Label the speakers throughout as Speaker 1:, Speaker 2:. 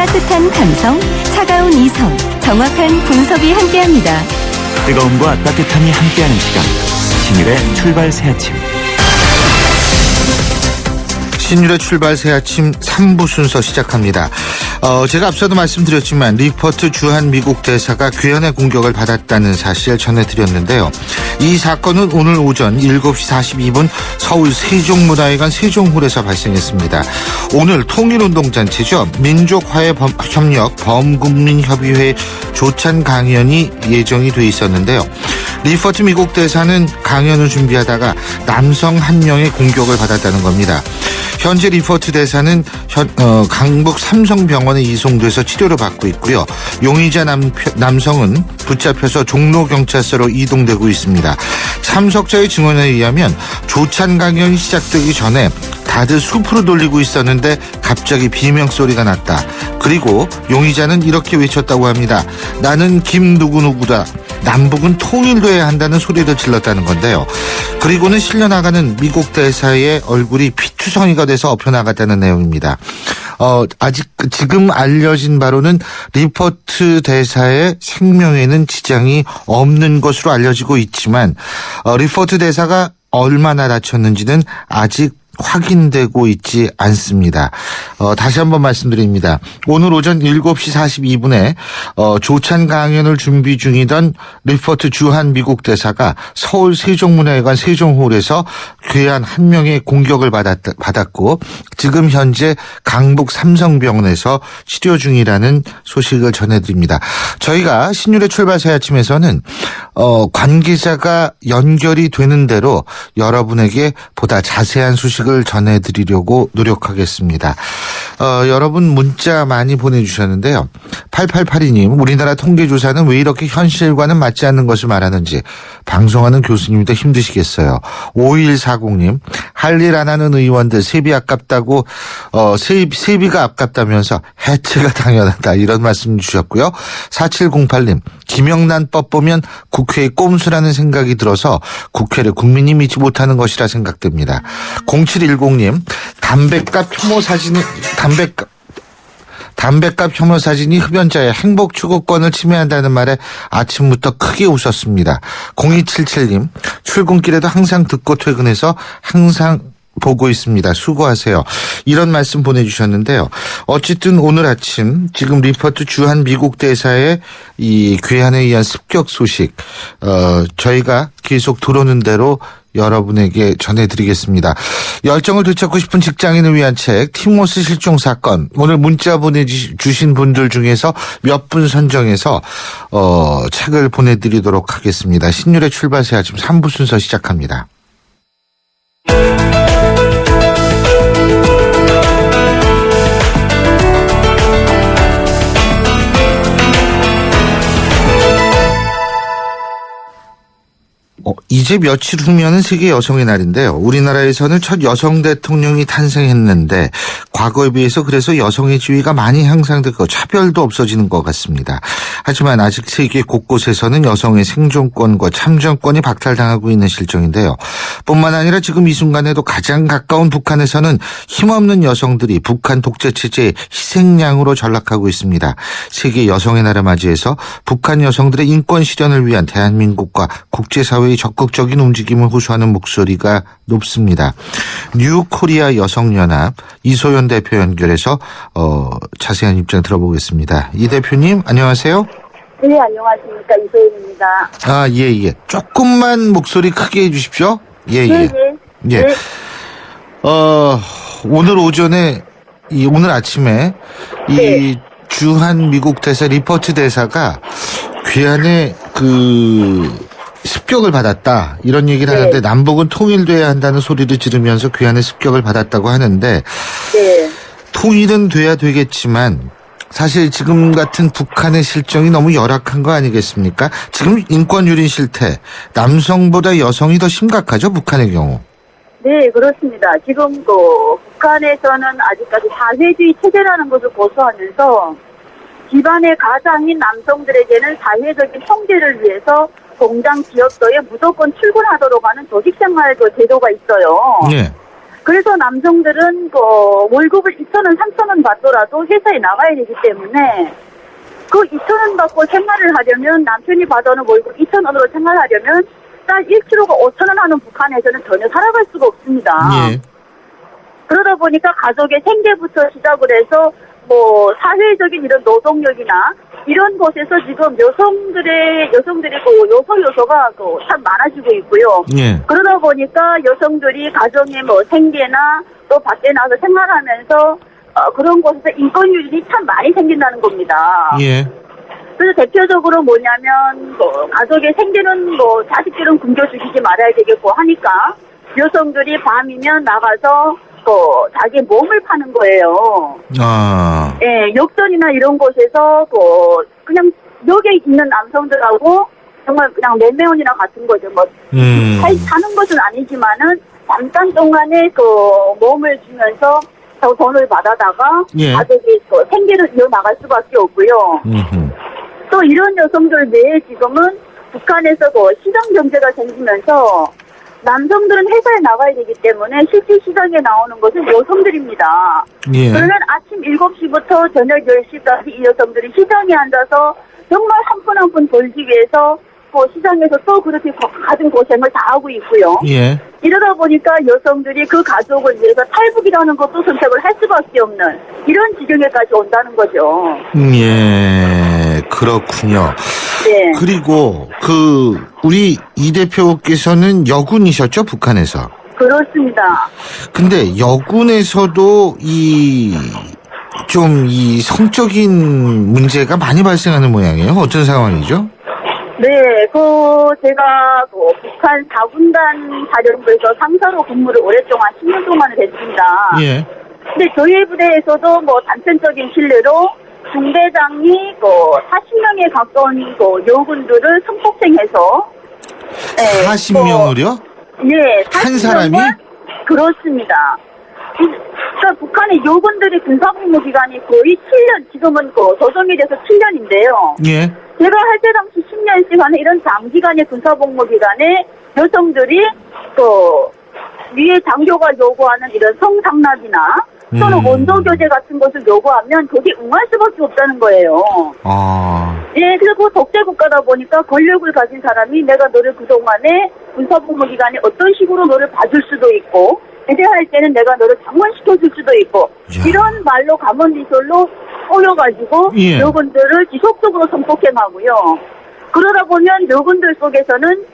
Speaker 1: 따뜻한 감성, 차가운 이성, 정확한 분석이 함께합니다.
Speaker 2: 뜨거움과 따뜻함이 함께하는 시간, 신율의 출발 새 아침.
Speaker 3: 신율의 출발 새 아침 3부 순서 시작합니다. 제가 앞서도 말씀드렸지만 리퍼트 주한 미국 대사가 괴한의 공격을 받았다는 사실 전해드렸는데요. 이 사건은 오늘 오전 7시 42분 서울 세종문화회관 세종홀에서 발생했습니다. 오늘 통일운동단체죠. 민족화해협력 범국민협의회 조찬 강연이 예정이 돼 있었는데요. 리퍼트 미국 대사는 강연을 준비하다가 남성 한 명의 공격을 받았다는 겁니다. 현재 리퍼트 대사는 강북 삼성병원에 이송돼서 치료를 받고 있고요. 용의자 남성은 붙잡혀서 종로경찰서로 이동되고 있습니다. 참석자의 증언에 의하면 조찬 강연이 시작되기 전에 다들 숲으로 돌리고 있었는데 갑자기 비명소리가 났다. 그리고 용의자는 이렇게 외쳤다고 합니다. 나는 김누구누구다. 남북은 통일돼야 한다는 소리를 질렀다는 건데요. 그리고는 실려나가는 미국 대사의 얼굴이 피투성이가 돼서 엎혀나갔다는 내용입니다. 아직 지금 알려진 바로는 리퍼트 대사의 생명에는 지장이 없는 것으로 알려지고 있지만 리퍼트 대사가 얼마나 다쳤는지는 아직 확인되고 있지 않습니다. 다시 한번 말씀드립니다. 오늘 오전 7시 42분에 조찬 강연을 준비 중이던 리퍼트 주한 미국 대사가 서울 세종문화회관 세종홀에서 괴한 한 명의 공격을 받았고 지금 현재 강북 삼성병원에서 치료 중이라는 소식을 전해드립니다. 저희가 신율의 출발 새 아침에서는 관계자가 연결이 되는 대로 여러분에게 보다 자세한 소식을 전해드리려고 노력하겠습니다. 여러분 문자 많이 보내주셨는데요. 8882님, 우리나라 통계조사는 왜 이렇게 현실과는 맞지 않는 것을 말하는지 방송하는 교수님도 힘드시겠어요. 5140님, 할 일 안 하는 의원들 세비 아깝다고 세비가 아깝다면서 해체가 당연하다 이런 말씀 주셨고요. 4708님, 김영란법 보면 국회의 꼼수라는 생각이 들어서 국회를 국민이 믿지 못하는 것이라 생각됩니다. 0710님, 담뱃값 혐오 사진이 흡연자의 행복 추구권을 침해한다는 말에 아침부터 크게 웃었습니다. 0277님, 출근길에도 항상 듣고 퇴근해서 항상 보고 있습니다. 수고하세요. 이런 말씀 보내주셨는데요. 어쨌든 오늘 아침 지금 리퍼트 주한 미국 대사의 이 괴한에 의한 습격 소식 저희가 계속 들어오는 대로 여러분에게 전해드리겠습니다. 열정을 되찾고 싶은 직장인을 위한 책 티모스 실종 사건, 오늘 문자 보내주신 분들 중에서 몇 분 선정해서 책을 보내드리도록 하겠습니다. 신율의 출발 새 아침 3부 순서 시작합니다. 이제 며칠 후면은 세계 여성의 날인데요. 우리나라에서는 첫 여성 대통령이 탄생했는데 과거에 비해서 그래서 여성의 지위가 많이 향상되고 차별도 없어지는 것 같습니다. 하지만 아직 세계 곳곳에서는 여성의 생존권과 참정권이 박탈당하고 있는 실정인데요. 뿐만 아니라 지금 이 순간에도 가장 가까운 북한에서는 힘없는 여성들이 북한 독재체제의 희생양으로 전락하고 있습니다. 세계 여성의 날을 맞이해서 북한 여성들의 인권 실현을 위한 대한민국과 국제사회의 적극적인 움직임을 호소하는 목소리가 높습니다. 뉴코리아 여성연합 이소연 대표 연결해서 자세한 입장 들어보겠습니다. 이 대표님 안녕하세요.
Speaker 4: 네, 안녕하십니까. 이소연입니다.
Speaker 3: 아, 예. 조금만 목소리 크게 해주십시오. 예.
Speaker 4: 네.
Speaker 3: 예.
Speaker 4: 네.
Speaker 3: 오늘 아침에 이
Speaker 4: 네.
Speaker 3: 주한 미국 대사 리퍼트 대사가 괴한의 습격을 받았다 이런 얘기를
Speaker 4: 네.
Speaker 3: 하는데 남북은 통일돼야 한다는 소리를 지르면서 괴한의 습격을 받았다고 하는데
Speaker 4: 네.
Speaker 3: 통일은 돼야 되겠지만 사실 지금 같은 북한의 실정이 너무 열악한 거 아니겠습니까? 지금 인권유린 실태 남성보다 여성이 더 심각하죠, 북한의 경우.
Speaker 4: 네, 그렇습니다. 지금 북한에서는 아직까지 사회주의 체제라는 것을 고수하면서 집안의 가장인 남성들에게는 사회적인 형제를 위해서 공장 기업도에 무조건 출근하도록 하는 조직생활 제도가 있어요.
Speaker 3: 네.
Speaker 4: 그래서 남성들은 월급을 2,000원, 3,000원 받더라도 회사에 나가야 되기 때문에 그 2,000원 받고 생활을 하려면 남편이 받아오는 월급 2,000원으로 생활하려면 쌀 1kg가 5,000원 하는 북한에서는 전혀 살아갈 수가 없습니다.
Speaker 3: 예.
Speaker 4: 그러다 보니까 가족의 생계부터 시작을 해서 사회적인 이런 노동력이나 이런 곳에서 지금 여성들이 요소가 참 많아지고 있고요.
Speaker 3: 예.
Speaker 4: 그러다 보니까 여성들이 가정의 생계나 또 밖에 나가서 생활하면서 그런 곳에서 인권유린이 참 많이 생긴다는 겁니다.
Speaker 3: 예.
Speaker 4: 그래서 대표적으로 뭐냐면 가족의 생계는 자식들은 굶겨주시지 말아야 되겠고 하니까 여성들이 밤이면 나가서 자기 몸을 파는 거예요.
Speaker 3: 아.
Speaker 4: 예, 욕전이나 이런 곳에서 그냥 여기에 있는 남성들하고 정말 그냥 매매원이나 같은 거죠. 사는 것은 아니지만은 잠깐 동안에 몸을 주면서 돈을 받아다가
Speaker 3: 예.
Speaker 4: 가족이 생계를 이어나갈 수밖에 없고요. 또 이런 여성들 외에 지금은 북한에서 시장 경제가 생기면서 남성들은 회사에 나가야 되기 때문에 실제 시장에 나오는 것은 여성들입니다.
Speaker 3: 예.
Speaker 4: 그러면 아침 7시부터 저녁 10시까지 이 여성들이 시장에 앉아서 정말 한 푼 한 푼 벌기 위해서 시장에서 또 그렇게 가진 고생을 다 하고 있고요.
Speaker 3: 예.
Speaker 4: 이러다 보니까 여성들이 그 가족을 위해서 탈북이라는 것도 선택을 할 수밖에 없는 이런 지경에까지 온다는 거죠.
Speaker 3: 예, 그렇군요.
Speaker 4: 네.
Speaker 3: 그리고 우리 이 대표께서는 여군이셨죠, 북한에서?
Speaker 4: 그렇습니다. 근데
Speaker 3: 여군에서도 이 성적인 문제가 많이 발생하는 모양이에요. 어떤 상황이죠?
Speaker 4: 네, 제가 북한 4군단 사령부에서 상사로 근무를 오랫동안 10년 동안 했습니다.
Speaker 3: 예.
Speaker 4: 근데 저희 부대에서도 단편적인 실례로 중대장이 40명에 가까운 여군들을 성폭행해서
Speaker 3: 40명을요?
Speaker 4: 예,
Speaker 3: 한 사람이?
Speaker 4: 그렇습니다. 그러니까 북한의 요군들의 군사복무 기간이 거의 7년, 지금은 조정이 돼서 7년인데요.
Speaker 3: 예.
Speaker 4: 제가 할 때 당시 10년씩 하는 이런 장기간의 군사복무 기간에 여성들이 위에 장교가 요구하는 이런 성상납이나 또는 원조교제 같은 것을 요구하면 거기에 응할 수밖에 없다는 거예요.
Speaker 3: 아.
Speaker 4: 예, 그리고 독재 국가다 보니까 권력을 가진 사람이 내가 너를 그동안에 군사복무 기간에 어떤 식으로 너를 봐줄 수도 있고 제대할 때는 내가 너를 장원시켜줄 수도 있고
Speaker 3: 야.
Speaker 4: 이런 말로 감언이설로 꼬여가지고
Speaker 3: 예.
Speaker 4: 여군들을 지속적으로 성폭행하고요. 그러다 보면 여군들 속에서는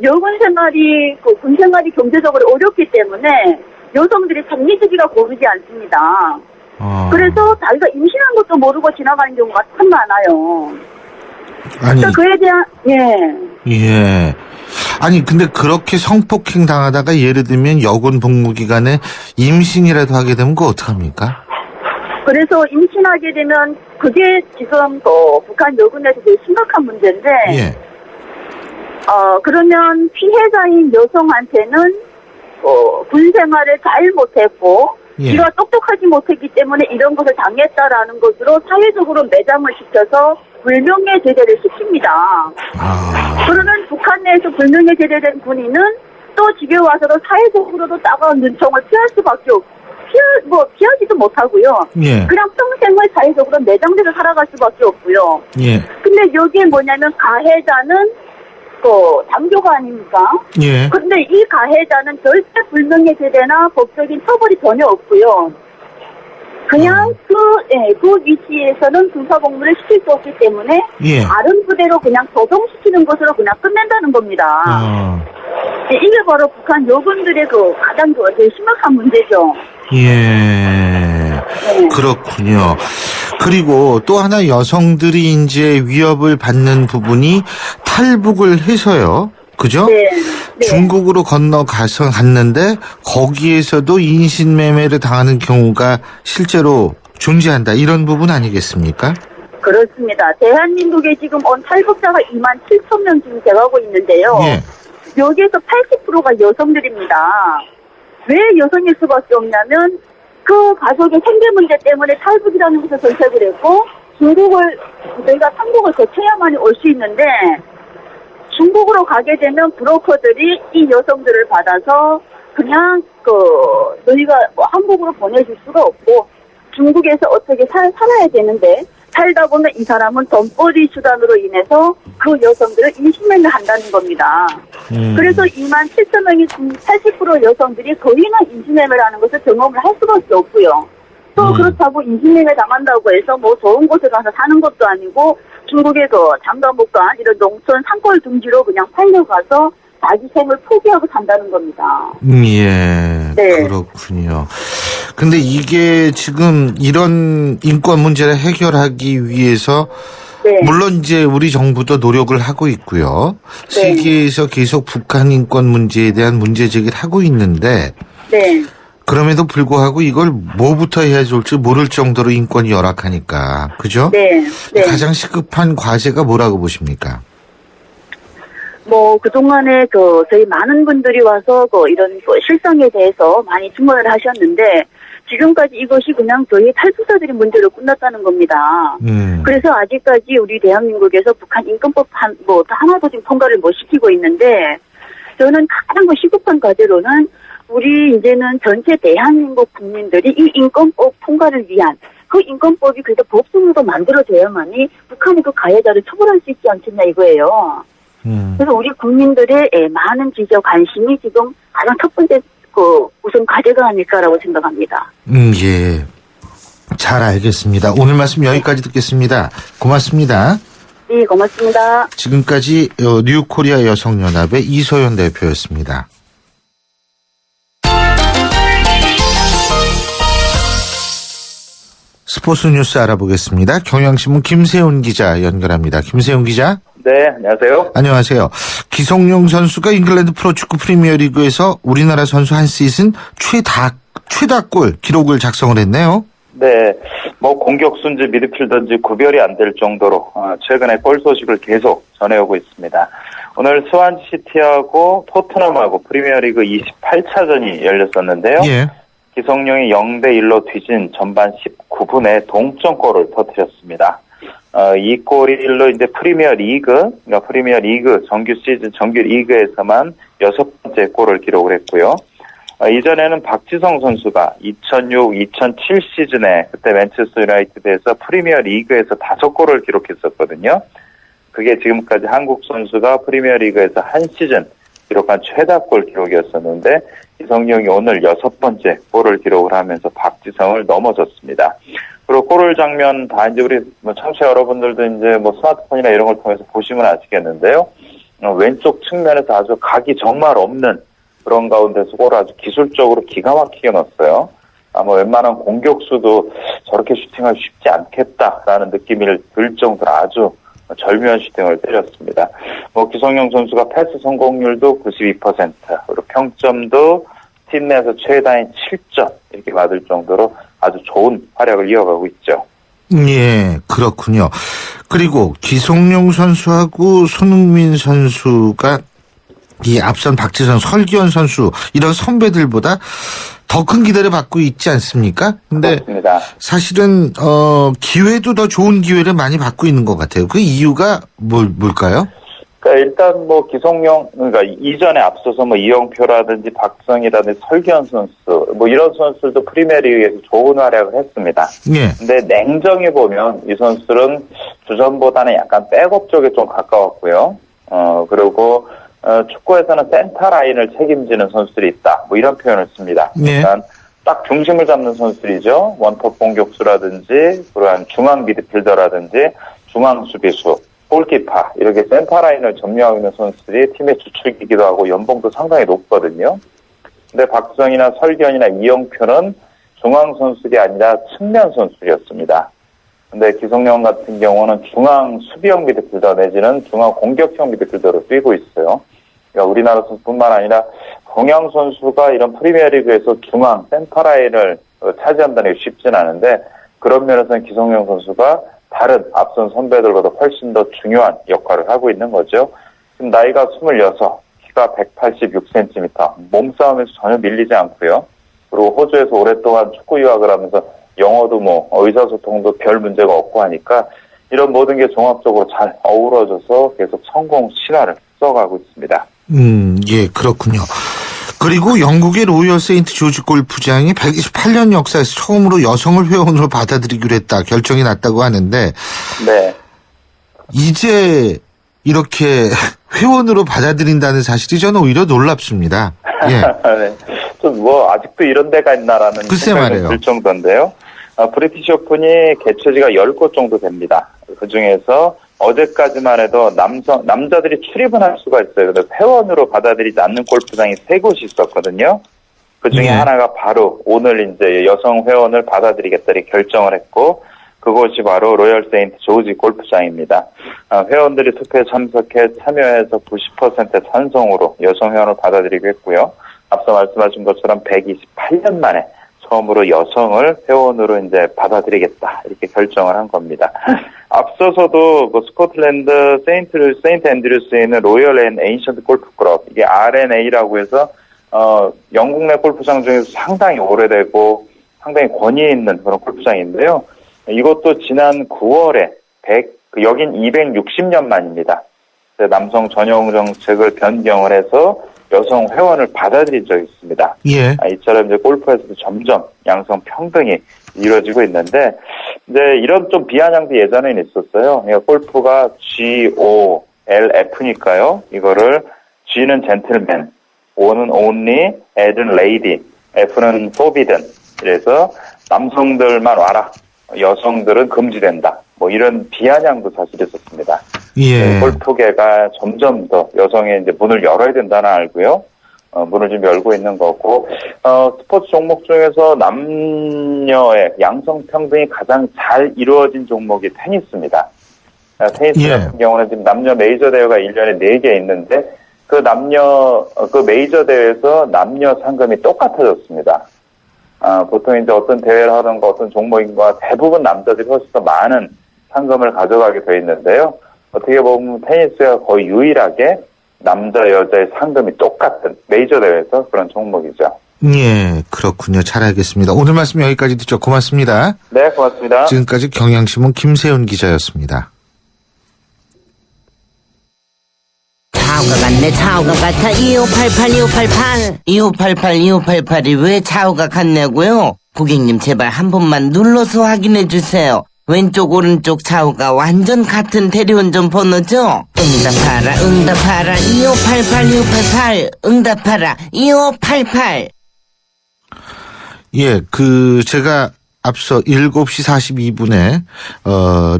Speaker 4: 여군 생활이 군 생활이 경제적으로 어렵기 때문에 여성들이 장례식이가 고르지 않습니다. 그래서 자기가 임신한 것도 모르고 지나가는 경우가 참 많아요.
Speaker 3: 아니.
Speaker 4: 그러니까 그에 대한
Speaker 3: 예. 아니 근데 그렇게 성폭행 당하다가 예를 들면 여군 복무 기간에 임신이라도 하게 되면 그거 어떡합니까?
Speaker 4: 그래서 임신하게 되면 그게 지금 북한 여군에서 제일 심각한 문제인데
Speaker 3: 예.
Speaker 4: 그러면 피해자인 여성한테는 군 생활을 잘 못했고
Speaker 3: 예.
Speaker 4: 지가 똑똑하지 못했기 때문에 이런 것을 당했다라는 것으로 사회적으로 매장을 시켜서 불명예 제대를 시킵니다. 그러면 북한 내에서 불명예 제대된 군인은 또 집에 와서도 사회적으로도 따가운 눈총을 피할 수밖에 없고 피하지도 못하고요.
Speaker 3: 예.
Speaker 4: 그냥 평생을 사회적으로 매장돼서 살아갈 수밖에 없고요.
Speaker 3: 예.
Speaker 4: 근데 여기에 뭐냐면 가해자는 장교가 아닙니까?
Speaker 3: 예.
Speaker 4: 근데 이 가해자는 절대 불명예 제대나 법적인 처벌이 전혀 없고요. 그냥 그 위치에서는 군사복무를 시킬 수 없기 때문에
Speaker 3: 예.
Speaker 4: 다른 부대로 그냥 조정시키는 것으로 그냥 끝낸다는 겁니다. 이게 바로 북한 여군들의 가장 제일 심각한 문제죠.
Speaker 3: 예.
Speaker 4: 네.
Speaker 3: 그렇군요. 그리고 또 하나 여성들이 이제 위협을 받는 부분이 탈북을 해서요. 그죠?
Speaker 4: 네.
Speaker 3: 중국으로 갔는데 거기에서도 인신매매를 당하는 경우가 실제로 존재한다. 이런 부분 아니겠습니까?
Speaker 4: 그렇습니다. 대한민국에 지금 온 탈북자가 27,000명 지금 돼가고 있는데요.
Speaker 3: 예.
Speaker 4: 여기에서 80%가 여성들입니다. 왜 여성일 수밖에 없냐면 그 가족의 생계 문제 때문에 탈북이라는 것을 선택을 했고 저희가 한국을 거쳐야만이 올 수 있는데 중국으로 가게 되면 브로커들이 이 여성들을 받아서 그냥 너희가 뭐 한국으로 보내줄 수가 없고 중국에서 어떻게 살아야 되는데 살다 보면 이 사람은 돈벌이 수단으로 인해서 그 여성들을 인신매매 한다는 겁니다. 그래서 2만 7천 명이 80% 여성들이 거의는 인신매매를 하는 것을 경험을 할 수밖에 없고요. 또 그렇다고 인신매매 당한다고 해서 뭐 좋은 곳에 가서 사는 것도 아니고 중국에서 장가못간 이런 농촌 산골 둥지로 그냥 팔려가서 자기 생을 포기하고 산다는 겁니다.
Speaker 3: 예,
Speaker 4: 네.
Speaker 3: 그렇군요. 근데 이게 지금 이런 인권 문제를 해결하기 위해서
Speaker 4: 네.
Speaker 3: 물론 이제 우리 정부도 노력을 하고 있고요.
Speaker 4: 네.
Speaker 3: 세계에서 계속 북한 인권 문제에 대한 문제 제기를 하고 있는데
Speaker 4: 네.
Speaker 3: 그럼에도 불구하고 이걸 뭐부터 해야 좋을지 모를 정도로 인권이 열악하니까. 그죠?
Speaker 4: 네. 네.
Speaker 3: 가장 시급한 과제가 뭐라고 보십니까?
Speaker 4: 뭐 그동안에 저희 많은 분들이 와서 이런 실상에 대해서 많이 증언을 하셨는데 지금까지 이것이 그냥 저희 탈북자들의 문제로 끝났다는 겁니다. 그래서 아직까지 우리 대한민국에서 북한 인권법 하나도 지금 통과를 못 시키고 있는데 저는 가장 시급한 과제로는 우리 이제는 전체 대한민국 국민들이 이 인권법 통과를 위한 그 인권법이 그래도 법성으로 만들어져야만이 북한의 그 가해자를 처벌할 수 있지 않겠나 이거예요. 그래서 우리 국민들의 많은 지적 관심이 지금 가장 첫 번째 우선 과제가 아닐까라고 생각합니다.
Speaker 3: 예. 잘 알겠습니다. 오늘 말씀 여기까지 듣겠습니다. 고맙습니다.
Speaker 4: 네, 고맙습니다.
Speaker 3: 지금까지 뉴코리아 여성연합의 이소연 대표였습니다. 스포츠 뉴스 알아보겠습니다. 경향신문 김세훈 기자 연결합니다. 김세훈 기자.
Speaker 5: 네, 안녕하세요.
Speaker 3: 안녕하세요. 기성용 선수가 잉글랜드 프로축구 프리미어리그에서 우리나라 선수 한 시즌 최다골 기록을 작성을 했네요.
Speaker 5: 네, 공격수인지 미드필더인지 구별이 안 될 정도로 최근에 골 소식을 계속 전해오고 있습니다. 오늘 스완시티하고 토트넘하고 프리미어리그 28차전이 열렸었는데요.
Speaker 3: 예.
Speaker 5: 기성용이 0대1로 뒤진 전반 19분에 동점골을 터뜨렸습니다. 이 골로 이제 프리미어리그 정규 시즌 정규 리그에서만 6번째 골을 기록을 했고요. 이전에는 박지성 선수가 2006-2007 시즌에 그때 맨체스터 유나이티드에서 프리미어리그에서 5골을 기록했었거든요. 그게 지금까지 한국 선수가 프리미어리그에서 한 시즌 기록한 최다골 기록이었었는데 기성용이 오늘 6번째 골을 기록을 하면서 박지성을 넘어섰습니다. 그리고 골을 장면 다 이제 우리 청취자 여러분들도 이제 스마트폰이나 이런 걸 통해서 보시면 아시겠는데요. 왼쪽 측면에서 아주 각이 정말 없는 그런 가운데서 골을 아주 기술적으로 기가 막히게 넣었어요. 아마 웬만한 공격수도 저렇게 슈팅하기 쉽지 않겠다라는 느낌이 들 정도로 아주 절묘한 슈팅을 때렸습니다. 기성용 선수가 패스 성공률도 92%, 그리고 평점도 팀 내에서 최다인 7점 이렇게 받을 정도로 아주 좋은 활약을 이어가고 있죠.
Speaker 3: 예, 그렇군요. 그리고 기성용 선수하고 손흥민 선수가 이 앞선 박지성, 설기현 선수 이런 선배들보다 더 큰 기대를 받고 있지 않습니까? 근데
Speaker 5: 그렇습니다.
Speaker 3: 사실은 기회도 더 좋은 기회를 많이 받고 있는 것 같아요. 그 이유가 뭘까요?
Speaker 5: 그러니까 일단 기성용, 그러니까 이전에 앞서서 이영표라든지 박성이라든지 설기현 선수 이런 선수들도 프리미어리그에서 좋은 활약을 했습니다.
Speaker 3: 예.
Speaker 5: 근데 냉정히 보면 이 선수들은 주전보다는 약간 백업 쪽에 좀 가까웠고요. 그리고 축구에서는 센터 라인을 책임지는 선수들이 있다. 이런 표현을 씁니다.
Speaker 3: 네.
Speaker 5: 일단 딱 중심을 잡는 선수들이죠. 원톱 공격수라든지 그런 중앙 미드필더라든지 중앙 수비수, 골키파 이렇게 센터 라인을 점령하고 있는 선수들이 팀의 주축이기도 하고 연봉도 상당히 높거든요. 근데 박성이나 설기현이나 이영표는 중앙 선수들이 아니라 측면 선수였습니다. 근데 기성용 같은 경우는 중앙 수비형 미드필더 내지는 중앙 공격형 미드필더로 뛰고 있어요. 그러니까 우리나라 선수뿐만 아니라 동양 선수가 이런 프리미어리그에서 중앙 센터 라인을 차지한다는 게 쉽진 않은데 그런 면에서는 기성용 선수가 다른 앞선 선배들보다 훨씬 더 중요한 역할을 하고 있는 거죠. 지금 나이가 26, 키가 186cm, 몸싸움에서 전혀 밀리지 않고요. 그리고 호주에서 오랫동안 축구 유학을 하면서 영어도 의사소통도 별 문제가 없고 하니까 이런 모든 게 종합적으로 잘 어우러져서 계속 성공 신화를 앞서가고 있습니다.
Speaker 3: 예, 그렇군요. 그리고 영국의 로열 세인트 조지 골프장이 128년 역사에서 처음으로 여성을 회원으로 받아들이기로 했다. 결정이 났다고 하는데
Speaker 5: 네.
Speaker 3: 이제 이렇게 회원으로 받아들인다는 사실이 저는 오히려 놀랍습니다. 예.
Speaker 5: 네. 좀 아직도 이런 데가 있나라는
Speaker 3: 글쎄
Speaker 5: 생각이
Speaker 3: 말이에요.
Speaker 5: 들 정도인데요. 브리티시 오픈이 개최지가 10곳 정도 됩니다. 그 중에서 어제까지만 해도 남자들이 출입은 할 수가 있어요. 근데 회원으로 받아들이지 않는 골프장이 3곳이 있었거든요. 그 중에
Speaker 3: 네.
Speaker 5: 하나가 바로 오늘 이제 여성 회원을 받아들이겠다 이렇게 결정을 했고, 그곳이 바로 로열 세인트 조지 골프장입니다. 회원들이 투표에 참여해서 90% 찬성으로 여성 회원을 받아들이기로 했고요. 앞서 말씀하신 것처럼 128년 만에 처음으로 여성을 회원으로 이제 받아들이겠다 이렇게 결정을 한 겁니다. 앞서서도 스코틀랜드 세인트 앤드류스에 있는 로열 앤 에인션트 골프 클럽, 이게 RNA라고 해서 영국 내 골프장 중에서 상당히 오래되고 상당히 권위 있는 그런 골프장인데요. 이것도 지난 9월에 여긴 260년 만입니다. 남성 전용 정책을 변경을 해서 여성 회원을 받아들인 적이 있습니다.
Speaker 3: 예.
Speaker 5: 이처럼 이제 골프에서도 점점 양성 평등이 이루어지고 있는데, 이제 이런 좀 비아냥도 예전에는 있었어요. 그러니까 골프가 GOLF니까요. 이거를 G는 젠틀맨, O는 only, L은 lady, F는 forbidden. 그래서 남성들만 와라, 여성들은 금지된다. 이런 비아냥도 사실 있었습니다.
Speaker 3: 예.
Speaker 5: 골프계가 점점 더 여성의 이제 문을 열어야 된다는 알고요. 문을 좀 열고 있는 거고, 스포츠 종목 중에서 남녀의 양성 평등이 가장 잘 이루어진 종목이 테니스입니다. 테니스
Speaker 3: 예.
Speaker 5: 같은 경우는 지금 남녀 메이저 대회가 1년에 4개 있는데, 그 메이저 대회에서 남녀 상금이 똑같아졌습니다. 보통 이제 어떤 대회를 하던가 어떤 종목인가 대부분 남자들이 훨씬 더 많은 상금을 가져가게 돼 있는데요. 어떻게 보면 테니스가 거의 유일하게 남자 여자의 상금이 똑같은 메이저 대회에서 그런 종목이죠.
Speaker 3: 예, 그렇군요. 잘 알겠습니다. 오늘 말씀 여기까지 듣죠. 고맙습니다.
Speaker 5: 네, 고맙습니다.
Speaker 3: 지금까지 경향신문 김세훈 기자였습니다.
Speaker 6: 차우가 같네. 차우가 같아. 2588 2588이 왜 차우가 같냐고요? 고객님 제발 한 번만 눌러서 확인해 주세요. 왼쪽 오른쪽 차우가 완전 같은 대리운전 번호죠? 응답하라 2588 응답하라 2588.
Speaker 3: 예, 제가 앞서 7시 42분에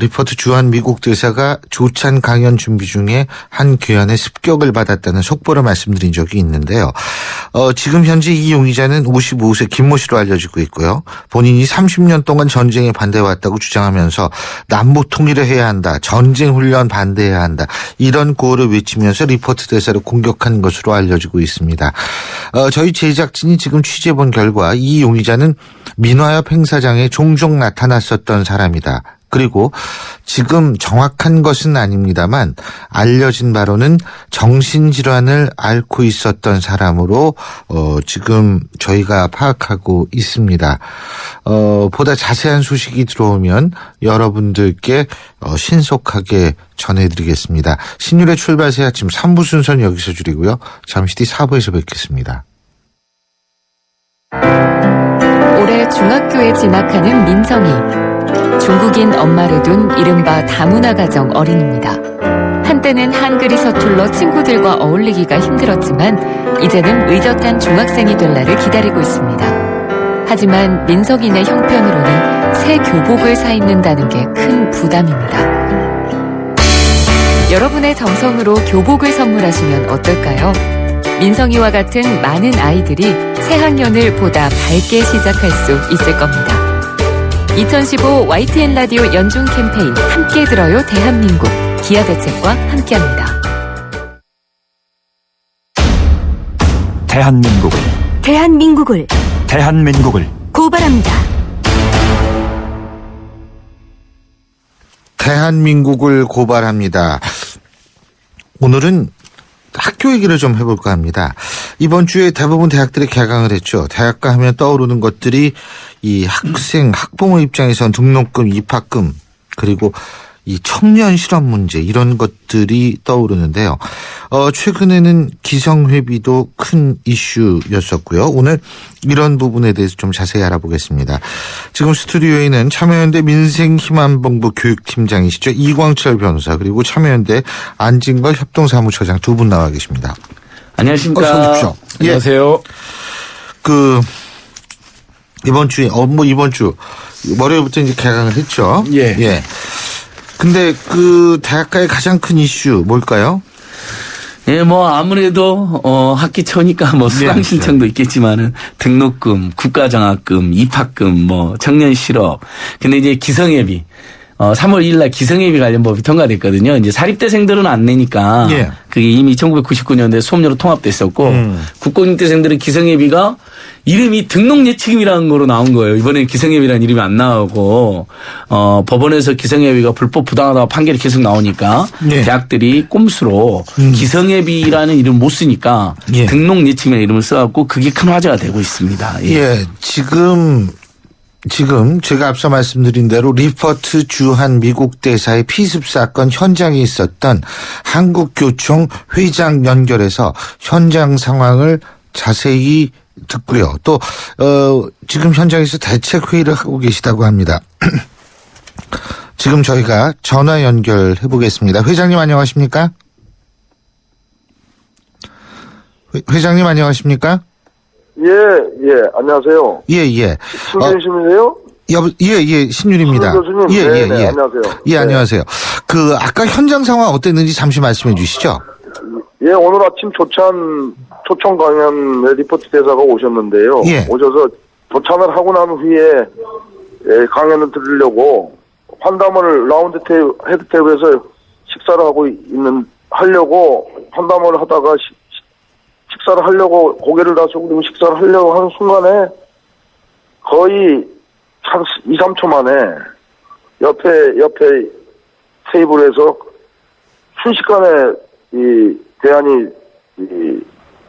Speaker 3: 리포트 주한 미국 대사가 조찬 강연 준비 중에 한 교연의 습격을 받았다는 속보를 말씀드린 적이 있는데요. 지금 현재 이 용의자는 55세 김모 씨로 알려지고 있고요. 본인이 30년 동안 전쟁에 반대해왔다고 주장하면서 남북 통일을 해야 한다, 전쟁 훈련 반대해야 한다, 이런 구호를 외치면서 리포트 대사를 공격한 것으로 알려지고 있습니다. 저희 제작진이 지금 취재해본 결과 이 용의자는 민화협 행사장에 종종 나타났었던 사람이다. 그리고 지금 정확한 것은 아닙니다만 알려진 바로는 정신질환을 앓고 있었던 사람으로 지금 저희가 파악하고 있습니다. 보다 자세한 소식이 들어오면 여러분들께 신속하게 전해드리겠습니다. 신율의 출발 새 아침 3부 순서는 여기서 줄이고요. 잠시 뒤 4부에서 뵙겠습니다.
Speaker 1: 올해 중학교에 진학하는 민성이. 중국인 엄마를 둔 이른바 다문화 가정 어린입니다. 한때는 한글이 서툴러 친구들과 어울리기가 힘들었지만 이제는 의젓한 중학생이 될 날을 기다리고 있습니다. 하지만 민석인의 형편으로는 새 교복을 사 입는다는 게 큰 부담입니다. 여러분의 정성으로 교복을 선물하시면 어떨까요? 민성이와 같은 많은 아이들이 새학년을 보다 밝게 시작할 수 있을 겁니다. 2015 YTN 라디오 연중 캠페인 함께 들어요 대한민국, 기아대책과 함께합니다.
Speaker 2: 대한민국을
Speaker 1: 고발합니다.
Speaker 3: 대한민국을 고발합니다. 오늘은 학교 얘기를 좀 해볼까 합니다. 이번 주에 대부분 대학들이 개강을 했죠. 대학가 하면 떠오르는 것들이 이 학부모 입장에선 등록금, 입학금, 그리고 이 청년 실업 문제 이런 것들이 떠오르는데요. 최근에는 기성회비도 큰 이슈였었고요. 오늘 이런 부분에 대해서 좀 자세히 알아보겠습니다. 지금 스튜디오에는 참여연대 민생희망본부 교육팀장이시죠. 이광철 변호사 그리고 참여연대 안진걸 협동사무처장 두 분 나와 계십니다.
Speaker 7: 안녕하십니까.
Speaker 3: 어서 오십시오.
Speaker 7: 안녕하세요.
Speaker 3: 이번 주에 이번 주 월요일부터 이제 개강을 했죠.
Speaker 7: 예.
Speaker 3: 예. 근데 대학가의 가장 큰 이슈 뭘까요?
Speaker 7: 예, 아무래도 학기 초니까 수강 신청도 있겠지만은 등록금, 국가장학금, 입학금, 청년 실업. 근데 이제 기성예비. 3월 2일 날 기성예비 관련 법이 통과됐거든요. 이제 사립대생들은 안 내니까.
Speaker 3: 예.
Speaker 7: 그게 이미 1999년도에 수업료로 통합됐었고 국공립대생들은 기성예비가 이름이 등록예치금이라는 거로 나온 거예요. 이번에 기성예비라는 이름이 안 나오고 법원에서 기성예비가 불법 부당하다고 판결이 계속 나오니까
Speaker 3: 예.
Speaker 7: 대학들이 꼼수로 기성예비라는 이름 못 쓰니까
Speaker 3: 예.
Speaker 7: 등록예치금이라는 이름을 써갖고 그게 큰 화제가 되고 있습니다. 예.
Speaker 3: 예. 지금 제가 앞서 말씀드린 대로 리퍼트 주한 미국 대사의 피습 사건 현장에 있었던 한국교총 회장 연결해서 현장 상황을 자세히 듣고요. 또 지금 현장에서 대책 회의를 하고 계시다고 합니다. 지금 저희가 전화 연결해 보겠습니다. 회장님 안녕하십니까? 회장님 안녕하십니까?
Speaker 8: 예, 안녕하세요.
Speaker 3: 예.
Speaker 8: 신윤심이세요?
Speaker 3: 예, 신윤입니다.
Speaker 8: 교수님. 네, 안녕하세요.
Speaker 3: 예, 안녕하세요. 아까 현장 상황 어땠는지 잠시 말씀해 주시죠.
Speaker 8: 예, 오늘 아침 초청 강연 리포트 대사가 오셨는데요.
Speaker 3: 예.
Speaker 8: 오셔서 도착을 하고 난 후에 강연을 들으려고 환담을 헤드 테이블에서 식사를 하려고 환담을 하다가 식사를 하려고 고개를 다쓰고 식사를 하려고 하는 순간에 거의 한 2, 3초 만에 옆에 테이블에서 순식간에 이 대안이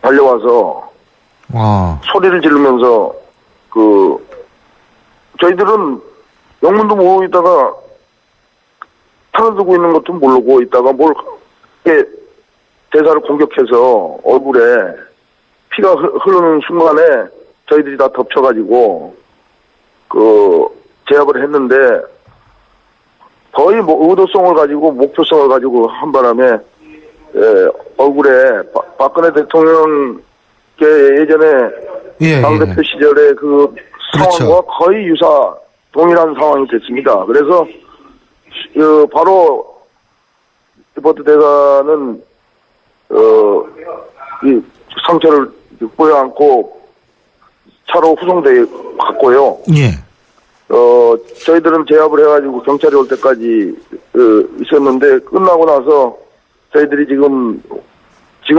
Speaker 8: 달려와서 소리를 지르면서 저희들은 영문도 모르고 있다가 탄을 들고 있는 것도 모르고 있다가 이렇게 대사를 공격해서 얼굴에 피가 흐르는 순간에 저희들이 다 덮쳐가지고 제압을 했는데 거의 의도성을 가지고 목표성을 가지고 한 바람에 얼굴에 박근혜 대통령께 예전에 당대표 시절의 상황과
Speaker 3: 그렇죠.
Speaker 8: 거의 동일한 상황이 됐습니다. 그래서 바로 리포트 대사는 이 상처를 꼬여안고 차로 후송돼 갔고요.
Speaker 3: 예.
Speaker 8: 저희들은 제압을 해가지고 경찰이 올 때까지 있었는데 끝나고 나서 저희들이 지금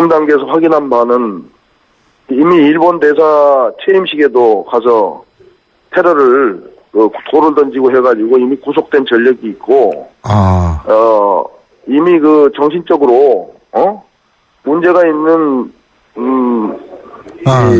Speaker 8: 단계에서 확인한 바는 이미 일본 대사 취임식에도 가서 테러를 돌을 던지고 해가지고 이미 구속된 전력이 있고 이미 정신적으로 문제가 있는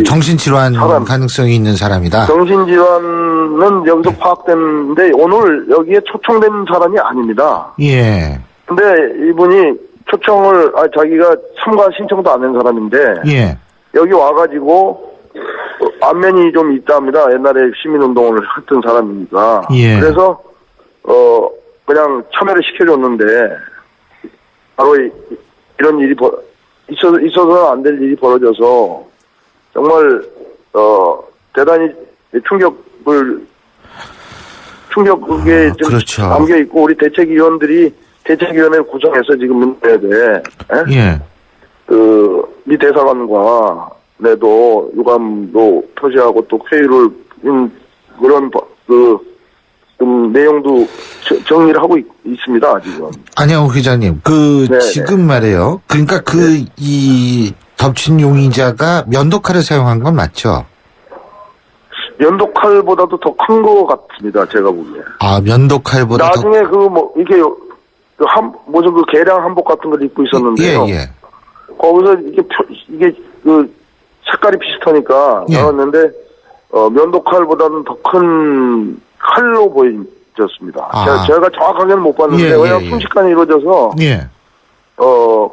Speaker 3: 정신질환
Speaker 8: 사람.
Speaker 3: 가능성이 있는 사람이다.
Speaker 8: 정신질환은 여기서 파악됐는데 오늘 여기에 초청된 사람이 아닙니다.
Speaker 3: 예.
Speaker 8: 근데 이분이 초청을 자기가 참가 신청도 안 한 사람인데
Speaker 3: 예.
Speaker 8: 여기 와가지고 안면이 좀 있답니다. 옛날에 시민운동을 했던 사람이니까.
Speaker 3: 예.
Speaker 8: 그래서 그냥 참여를 시켜줬는데 바로 이런 일이 있어서는 안 될 일이 벌어져서 정말 대단히 충격에 좀
Speaker 3: 그렇죠.
Speaker 8: 담겨 있고 우리 대책위원회를 구성해서 지금 문제에 대해
Speaker 3: 예.
Speaker 8: 미 대사관과 내도 유감도 표시하고 또 회의를 그런 내용도 정리를 하고 있습니다 지금.
Speaker 3: 안녕하세요 회장님.
Speaker 8: 네.
Speaker 3: 지금 말이에요. 그러니까 이 덮친 용의자가 면도칼을 사용한 건 맞죠?
Speaker 8: 면도칼보다도 더 큰 것 같습니다 제가 보기에.
Speaker 3: 면도칼보다
Speaker 8: 나중에 이게 무슨 개량 한복 같은 걸 입고 있었는데요.
Speaker 3: 예.
Speaker 8: 거기서 이게 색깔이 비슷하니까
Speaker 3: 예.
Speaker 8: 나왔는데 면도칼보다는 더 큰 칼로 이루어졌습니다.
Speaker 3: 아.
Speaker 8: 제가 정확하게는 못 봤는데,
Speaker 3: 예,
Speaker 8: 왜냐면
Speaker 3: 예.
Speaker 8: 순식간에 이루어져서,
Speaker 3: 예.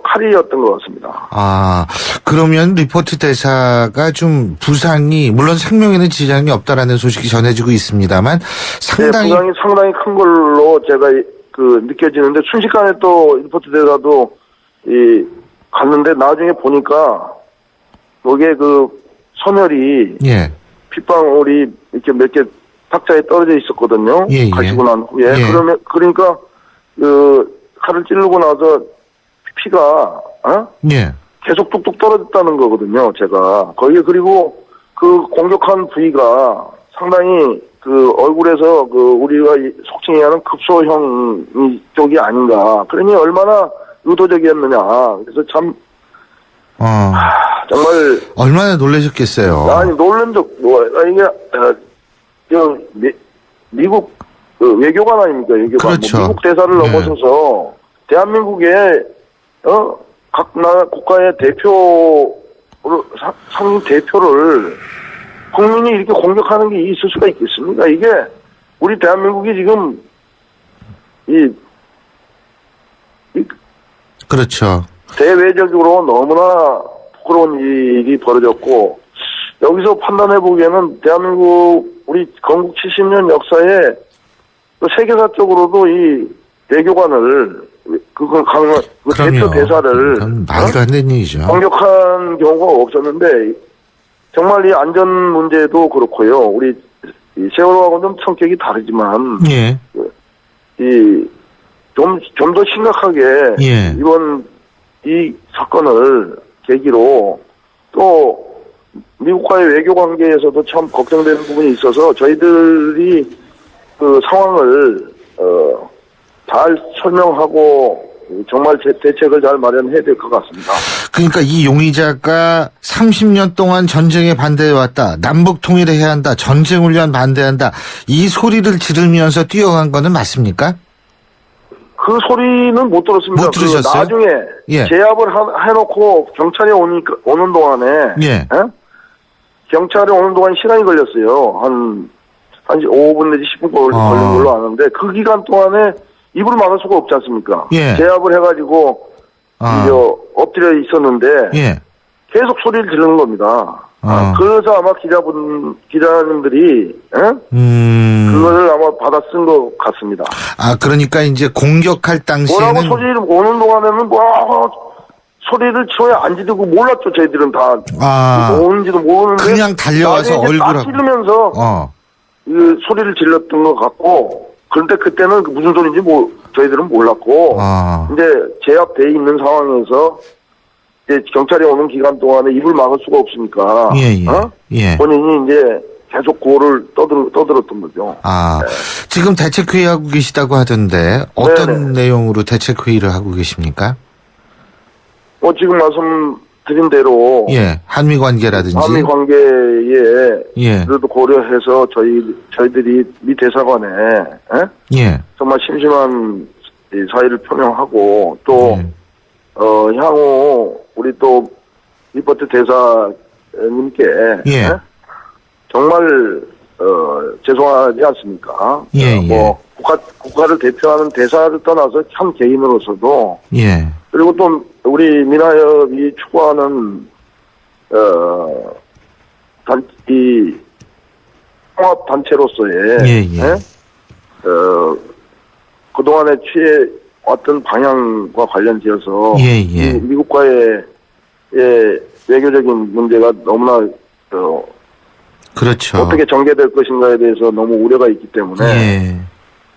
Speaker 8: 칼이었던 것 같습니다.
Speaker 3: 아, 그러면 리포트 대사가 좀 부상이, 물론 생명에는 지장이 없다라는 소식이 전해지고 있습니다만, 상당히.
Speaker 8: 네, 부상이 상당히 큰 걸로 제가 느껴지는데, 순식간에 또 리포트 대사도, 갔는데, 나중에 보니까, 거기에 선혈이,
Speaker 3: 예.
Speaker 8: 핏방울이 이렇게 몇 개 탁자에 떨어져 있었거든요.
Speaker 3: 예, 예.
Speaker 8: 가시고 난 후에.
Speaker 3: 예.
Speaker 8: 그러니까, 칼을 찌르고 나서 피가,
Speaker 3: 예.
Speaker 8: 계속 뚝뚝 떨어졌다는 거거든요, 제가. 거기에 그리고 공격한 부위가 상당히 얼굴에서 우리가 속칭 얘기하는 급소형 쪽이 아닌가. 그러니 얼마나 의도적이었느냐. 그래서 참, 정말.
Speaker 3: 얼마나 놀라셨겠어요.
Speaker 8: 아니, 놀란 이게, 미국 외교관 아닙니까, 외교관.
Speaker 3: 그렇죠.
Speaker 8: 미국 대사를
Speaker 3: 네.
Speaker 8: 넘어서서 대한민국의, 각 나라 국가의 상임 대표를 국민이 이렇게 공격하는 게 있을 수가 있겠습니까? 이게 우리 대한민국이 지금
Speaker 3: 그렇죠.
Speaker 8: 대외적으로 너무나 부끄러운 일이 벌어졌고 여기서 판단해 보기에는 대한민국 우리 건국 70년 역사에 또 세계사적으로도 이 외교관을 대표 대사를
Speaker 3: 그건 말도 안 되는 얘기죠.
Speaker 8: 공격한 경우가 없었는데 정말 이 안전 문제도 그렇고요. 우리 이 세월호하고는 좀 성격이 다르지만
Speaker 3: 예.
Speaker 8: 좀 더 심각하게
Speaker 3: 예.
Speaker 8: 이번 이 사건을 계기로 또 미국과의 외교 관계에서도 참 걱정되는 부분이 있어서 저희들이 상황을 잘 설명하고 정말 대책을 잘 마련해야 될 것 같습니다.
Speaker 3: 그러니까 이 용의자가 30년 동안 전쟁에 반대해왔다. 남북 통일을 해야 한다. 전쟁을 위한 반대한다. 이 소리를 지르면서 뛰어간 거는 맞습니까?
Speaker 8: 그 소리는 못 들었습니다.
Speaker 3: 못 들으셨어요?
Speaker 8: 나중에
Speaker 3: 예.
Speaker 8: 제압을 해놓고 경찰이 오는 동안에
Speaker 3: 예.
Speaker 8: 경찰이 오는 동안 시간이 걸렸어요. 한 5분 내지 10분 걸린 걸로 아는데 그 기간 동안에 입을 막을 수가 없지 않습니까?
Speaker 3: 예.
Speaker 8: 제압을 해가지고 엎드려 있었는데
Speaker 3: 예.
Speaker 8: 계속 소리를 지르는 겁니다. 그래서 아마 기자님들이 그거를 아마 받아 쓴 것 같습니다.
Speaker 3: 그러니까 이제 공격할 당시에는
Speaker 8: 뭐라고 소리를 오는 동안에는 소리를 쳐야 안 지르고 몰랐죠. 저희들은 다 뭔지도 모르는데
Speaker 3: 그냥 달려와서
Speaker 8: 얼굴을
Speaker 3: 얼굴
Speaker 8: 찌르면서 그 소리를 질렀던 것 같고 그런데 그때는 무슨 소리인지 저희들은 몰랐고 이제 제압돼 있는 상황에서 이제 경찰이 오는 기간 동안에 입을 막을 수가 없으니까
Speaker 3: 예.
Speaker 8: 본인이 이제 계속 구호를 떠들었던 거죠.
Speaker 3: 지금 대책회의하고 계시다고 하던데 어떤
Speaker 8: 네네.
Speaker 3: 내용으로 대책회의를 하고 계십니까?
Speaker 8: 지금 말씀드린 대로
Speaker 3: 예. 한미 관계라든지
Speaker 8: 한미 관계에
Speaker 3: 예.
Speaker 8: 그래도 고려해서 저희들이 미 대사관에
Speaker 3: 예.
Speaker 8: 정말 심심한 이 사의를 표명하고 또 향후 우리 또 리포트 대사님께 정말 죄송하지 않습니까?
Speaker 3: 예.
Speaker 8: 국가를 대표하는 대사를 떠나서 한 개인으로서도
Speaker 3: 예.
Speaker 8: 그리고 또 우리 민화협이 추구하는 이 통합 단체로서의 그동안에 취해 왔던 방향과 관련지어서 미국과의 외교적인 문제가 너무나
Speaker 3: 그렇죠.
Speaker 8: 어떻게 전개될 것인가에 대해서 너무 우려가 있기 때문에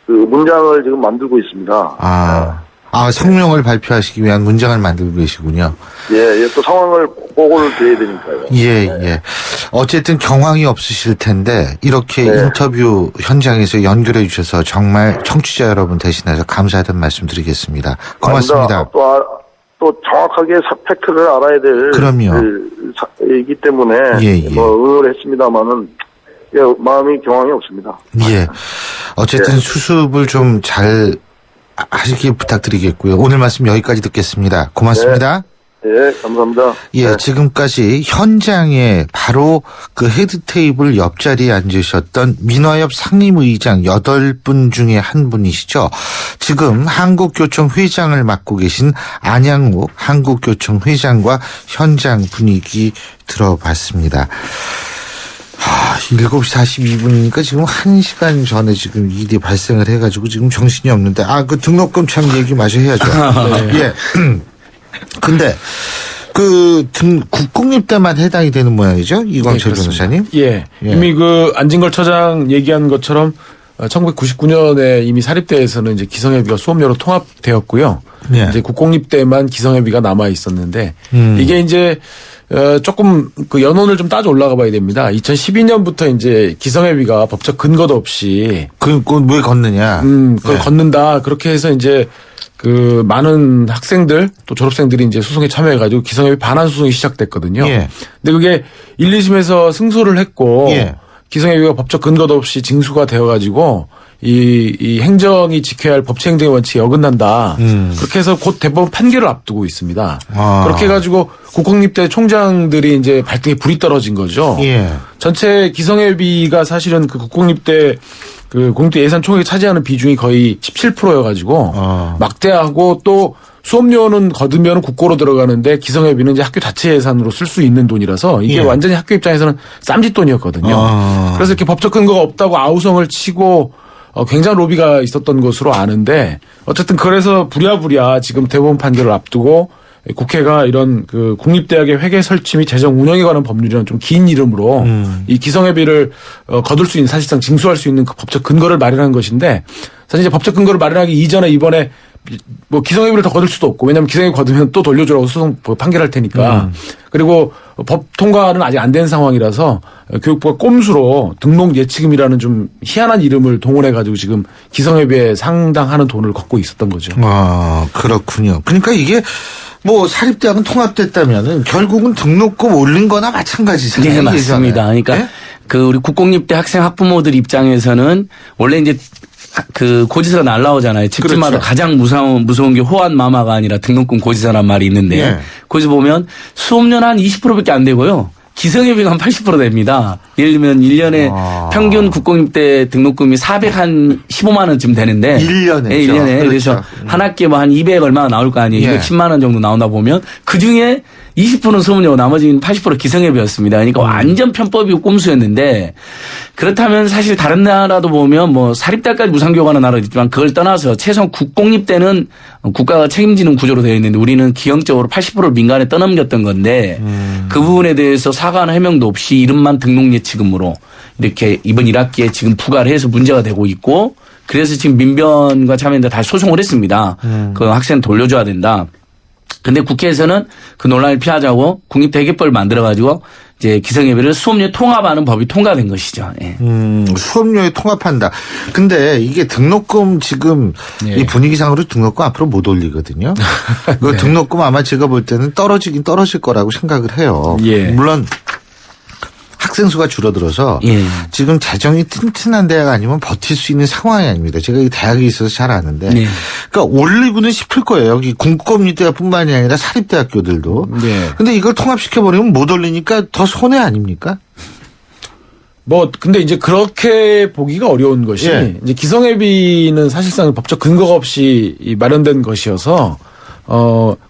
Speaker 8: 그 문장을 지금 만들고 있습니다.
Speaker 3: 성명을 발표하시기 위한 문장을 만들고 계시군요.
Speaker 8: 또 상황을 보고를 드려야 되니까요.
Speaker 3: 예. 어쨌든 경황이 없으실 텐데 이렇게 인터뷰 현장에서 연결해 주셔서 정말 청취자 여러분 대신해서 감사하다는 말씀 드리겠습니다. 고맙습니다.
Speaker 8: 또 정확하게 팩트를 알아야 될 이기 때문에 응을 했습니다마는 마음이 경황이 없습니다.
Speaker 3: 어쨌든 수습을 좀 잘 하시길 부탁드리겠고요. 오늘 말씀 여기까지 듣겠습니다. 고맙습니다.
Speaker 8: 예, 감사합니다.
Speaker 3: 예,
Speaker 8: 네.
Speaker 3: 지금까지 현장에 바로 그 헤드 테이블 옆자리에 앉으셨던 민화협 상임의장 8분 중에 한 분이시죠. 지금 한국교총 회장을 맡고 계신 안양욱 한국교총 회장과 현장 분위기 들어봤습니다. 7시 42분이니까 지금 1시간 전에 지금 일이 발생을 해가지고 지금 정신이 없는데, 그 등록금 참 얘기 마저 해야죠. 예. 근데 국공립 때만 해당이 되는 모양이죠, 이광철 변호사님?
Speaker 9: 예. 이미 안진걸 처장 얘기한 것처럼 1999년에 이미 사립대에서는 이제 기성예비가 수업료로 통합되었고요.
Speaker 3: 예.
Speaker 9: 이제 국공립 때만 기성예비가 남아 있었는데 이게 이제 조금 그 연원을 좀 따져 올라가 봐야 됩니다. 2012년부터 이제 기성예비가 법적 근거도 없이
Speaker 3: 그건 왜 걷느냐?
Speaker 9: 그걸 걷는다. 그렇게 해서 이제 그 많은 학생들 또 졸업생들이 이제 소송에 참여해가지고 기성예비 반환 소송이 시작됐거든요.
Speaker 3: 예.
Speaker 9: 근데 그게 1, 2심에서 승소를 했고
Speaker 3: 예.
Speaker 9: 기성예비가 법적 근거도 없이 징수가 되어가지고 이 행정이 지켜야 할 법치 행정의 원칙에 어긋난다. 그렇게 해서 곧 대법원 판결을 앞두고 있습니다. 그렇게 해가지고 국공립대 총장들이 이제 발등에 불이 떨어진 거죠.
Speaker 3: 예.
Speaker 9: 전체 기성예비가 사실은 그 국공립대 그 공립대 예산 총액이 차지하는 비중이 거의 17%여가지고 막대하고 또 수업료는 거두면 국고로 들어가는데 기성예비는 이제 학교 자체 예산으로 쓸 수 있는 돈이라서 이게
Speaker 3: 예.
Speaker 9: 완전히 학교 입장에서는 쌈짓돈이었거든요. 그래서 이렇게 법적 근거가 없다고 아우성을 치고 굉장한 로비가 있었던 것으로 아는데 어쨌든 그래서 부랴부랴 지금 대법원 판결을 앞두고 국회가 이런 그 국립대학의 회계 설치 및 재정 운영에 관한 법률이라는 좀 긴 이름으로 이 기성예비를 거둘 수 있는 사실상 징수할 수 있는 그 법적 근거를 마련한 것인데 사실 이제 법적 근거를 마련하기 이전에 이번에 뭐 기성예비를 더 거둘 수도 없고 왜냐하면 기성예비 거두면 또 돌려주라고 소송 판결할 테니까 그리고 법 통과는 아직 안 된 상황이라서 교육부가 꼼수로 등록 예치금이라는 좀 희한한 이름을 동원해 가지고 지금 기성예비에 상당하는 돈을 걷고 있었던 거죠.
Speaker 3: 그렇군요. 그러니까 이게 뭐 사립대학은 통합됐다면은 결국은 등록금 올린 거나 마찬가지잖아요.
Speaker 7: 네, 맞습니다. 그러니까
Speaker 3: 네?
Speaker 7: 그 우리 국공립대 학생 학부모들 입장에서는 원래 이제 그 고지서가 날라오잖아요. 집집마다
Speaker 3: 그렇죠.
Speaker 7: 가장 무서운 게 호환 마마가 아니라 등록금 고지서란 말이 있는데
Speaker 3: 예.
Speaker 7: 거기서 보면 수업료는 한 20%밖에 안 되고요. 기성예비가 한 80% 됩니다. 예를 들면 1년에 평균 국공립대 등록금이 415만 원쯤 되는데
Speaker 3: 1년에.
Speaker 7: 네, 1년에.
Speaker 3: 그렇죠.
Speaker 7: 그래서 한 학기에 뭐 한 200 얼마나 나올 거 아니에요.
Speaker 3: 예.
Speaker 7: 210만 원 정도 나오나 보면 그중에 20%는 수업료고 나머지는 80% 기성예비였습니다. 그러니까 완전 편법이고 꼼수였는데 그렇다면 사실 다른 나라도 보면 뭐 사립대까지 무상교육하는 나라도 있지만 그걸 떠나서 최소한 국공립대는 국가가 책임지는 구조로 되어 있는데 우리는 기형적으로 80%를 민간에 떠넘겼던 건데 그 부분에 대해서 사과나 해명도 없이 이름만 등록 예치금으로 이렇게 이번 1학기에 지금 부과를 해서 문제가 되고 있고 그래서 지금 민변과 참여연대 다시 소송을 했습니다. 그 학생 돌려줘야 된다. 근데 국회에서는 그 논란을 피하자고 국립대개법을 만들어가지고 이제 기성예비를 수업료 통합하는 법이 통과된 것이죠. 예.
Speaker 3: 수업료에 통합한다. 근데 이게 등록금 지금
Speaker 9: 예.
Speaker 3: 이 분위기상으로 등록금 앞으로 못 올리거든요. 그 등록금 아마 제가 볼 때는 떨어지긴 떨어질 거라고 생각을 해요.
Speaker 9: 예.
Speaker 3: 물론 학생 수가 줄어들어서
Speaker 7: 예.
Speaker 3: 지금 재정이 튼튼한 대학 아니면 버틸 수 있는 상황이 아닙니다. 제가 이 대학에 있어서 잘 아는데.
Speaker 7: 네.
Speaker 3: 그러니까 올리고는 싶을 거예요. 여기 국공립대뿐만이 아니라 사립대학교들도.
Speaker 9: 네.
Speaker 3: 근데 이걸 통합시켜버리면 못 올리니까 더 손해 아닙니까?
Speaker 9: 뭐 근데 이제 그렇게 보기가 어려운 것이
Speaker 3: 예.
Speaker 9: 이제 기성예비는 사실상 법적 근거가 없이 마련된 것이어서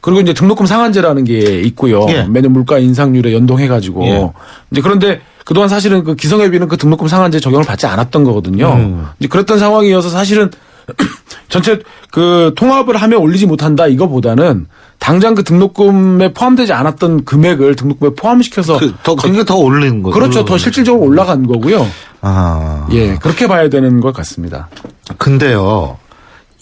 Speaker 9: 그리고 이제 등록금 상한제라는 게 있고요.
Speaker 3: 예.
Speaker 9: 매년 물가 인상률에 연동해 가지고
Speaker 3: 예.
Speaker 9: 이제 그런데 그동안 사실은 그 기성예비는 그 등록금 상한제 적용을 받지 않았던 거거든요. 이제 그랬던 상황이어서 사실은 전체 그 통합을 하면 올리지 못한다 이거보다는 당장 그 등록금에 포함되지 않았던 금액을 등록금에 포함시켜서
Speaker 3: 그러니까 더 올리는 거죠.
Speaker 9: 그렇죠. 더 실질적으로 올라간 거고요.
Speaker 3: 아.
Speaker 9: 예, 그렇게 봐야 되는 것 같습니다.
Speaker 3: 근데요,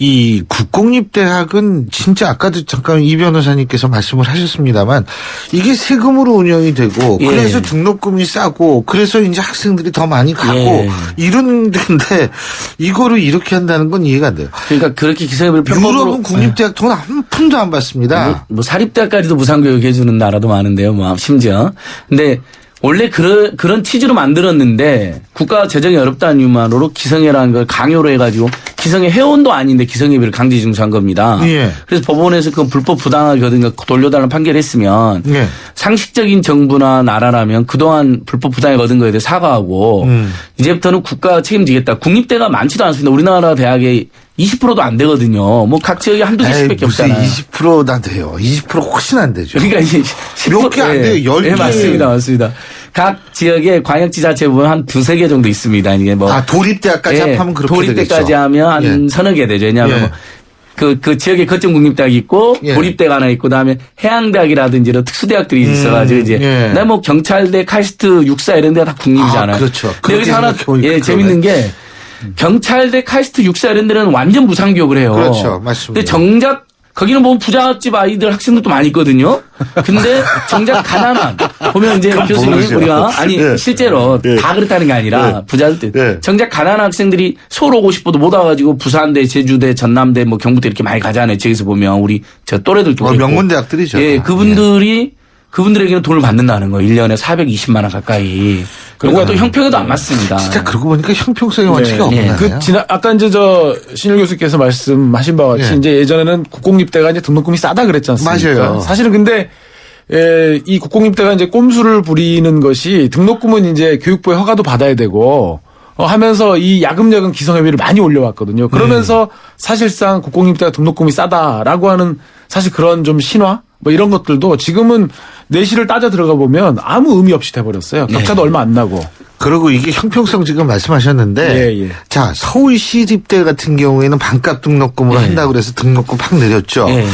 Speaker 3: 이 국공립대학은 진짜 아까도 잠깐 이 변호사님께서 말씀을 하셨습니다만 이게 세금으로 운영이 되고
Speaker 7: 예.
Speaker 3: 그래서 등록금이 싸고 그래서 이제 학생들이 더 많이 가고
Speaker 7: 예.
Speaker 3: 이런 데인데 이거를 이렇게 한다는 건 이해가 안 돼요.
Speaker 7: 그러니까 그렇게 기성예비를 편법으로
Speaker 3: 유럽은 국립대학 돈 한 푼도 안 받습니다.
Speaker 7: 뭐 사립대까지도 무상교육 해주는 나라도 많은데요. 뭐 심지어. 근데 원래 그런 취지로 만들었는데 국가 재정이 어렵다는 이유만으로 기성이라는 걸 강요로 해가지고 기성의 회원도 아닌데 기성예비를 강제 징수한 겁니다.
Speaker 3: 예.
Speaker 7: 그래서 법원에서 그 불법 부당하게 얻은 거 돌려달라는 판결했으면
Speaker 3: 예.
Speaker 7: 상식적인 정부나 나라라면 그동안 불법 부당하게 얻은 거에 대해 사과하고 이제부터는 국가가 책임지겠다. 국립대가 많지도 않습니다. 우리나라 대학에 20%도 안 되거든요. 뭐 각 지역에 한두 개씩밖에 없잖아요.
Speaker 3: 20%나 돼요. 20% 훨씬 안 되죠.
Speaker 7: 그러니까 이제
Speaker 3: 몇 개 안 돼요. 10개.
Speaker 7: 네, 맞습니다. 각 지역에 광역지자체 보면 한 두세 개 정도 있습니다. 이게 뭐.
Speaker 3: 도립대학까지 합하면 그렇게
Speaker 7: 도립대까지
Speaker 3: 되겠죠.
Speaker 7: 하면 한 서너 개 되죠. 왜냐하면
Speaker 3: 예.
Speaker 7: 뭐 그 지역에 거점 국립대학이 있고
Speaker 3: 예.
Speaker 7: 도립대가 하나 있고 그다음에 해양대학이라든지 이런 특수대학들이 있어가지고 이제
Speaker 3: 예.
Speaker 7: 그다음에 뭐 경찰대, 카이스트, 육사 이런 데가 다 국립이잖아요.
Speaker 3: 그렇죠.
Speaker 7: 근데 여기서 하나
Speaker 3: 생각해보니까
Speaker 7: 재밌는 게 경찰대, 카이스트, 육사 이런 데는 완전 무상교육을 해요.
Speaker 3: 그렇죠. 맞습니다.
Speaker 7: 근데 정작 거기는 보면 부잣집 아이들 학생들도 많이 있거든요. 근데 정작 가난한 보면 이제 교수님
Speaker 3: 모르죠.
Speaker 7: 우리가
Speaker 3: 예.
Speaker 7: 실제로
Speaker 3: 예.
Speaker 7: 다 그렇다는 게 아니라
Speaker 3: 예.
Speaker 7: 부자들
Speaker 3: 예.
Speaker 7: 정작 가난한 학생들이 서울 오고 싶어도 못 와가지고 부산대, 제주대, 전남대, 뭐 경북대 이렇게 많이 가잖아요. 저기서 보면 우리 저 또래들도 그렇고.
Speaker 3: 명문대학들이죠.
Speaker 7: 예, 그분들에게는 돈을 받는다는 거예요. 1년에 420만 원 가까이. 그리고 또 형평에도 안 맞습니다.
Speaker 3: 진짜 그러고 보니까 형평성의 원칙이 없나요?
Speaker 9: 아까 이제 신일 교수께서 말씀하신 바와 같이
Speaker 3: 예.
Speaker 9: 이제 예전에는 국공립대가 이제 등록금이 싸다 그랬지 않습니까?
Speaker 3: 맞아요.
Speaker 9: 사실은 근데 이 국공립대가 이제 꼼수를 부리는 것이 등록금은 이제 교육부의 허가도 받아야 되고 하면서 이 야금야금 기성예비를 많이 올려왔거든요. 그러면서 사실상 국공립대가 등록금이 싸다라고 하는 사실 그런 좀 신화 뭐 이런 것들도 지금은 내실을 따져 들어가 보면 아무 의미 없이 돼버렸어요. 격차도 얼마 안 나고.
Speaker 3: 그리고 이게 형평성 지금 말씀하셨는데
Speaker 9: 예, 예.
Speaker 3: 자 서울시립대 같은 경우에는 반값 등록금으로 한다고 그래서 등록금 팍 내렸죠.
Speaker 7: 예.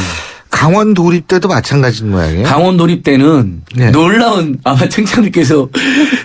Speaker 3: 강원도립대도 마찬가지인 모양이에요.
Speaker 7: 강원도립대는
Speaker 3: 예.
Speaker 7: 놀라운 아마 청취자들께서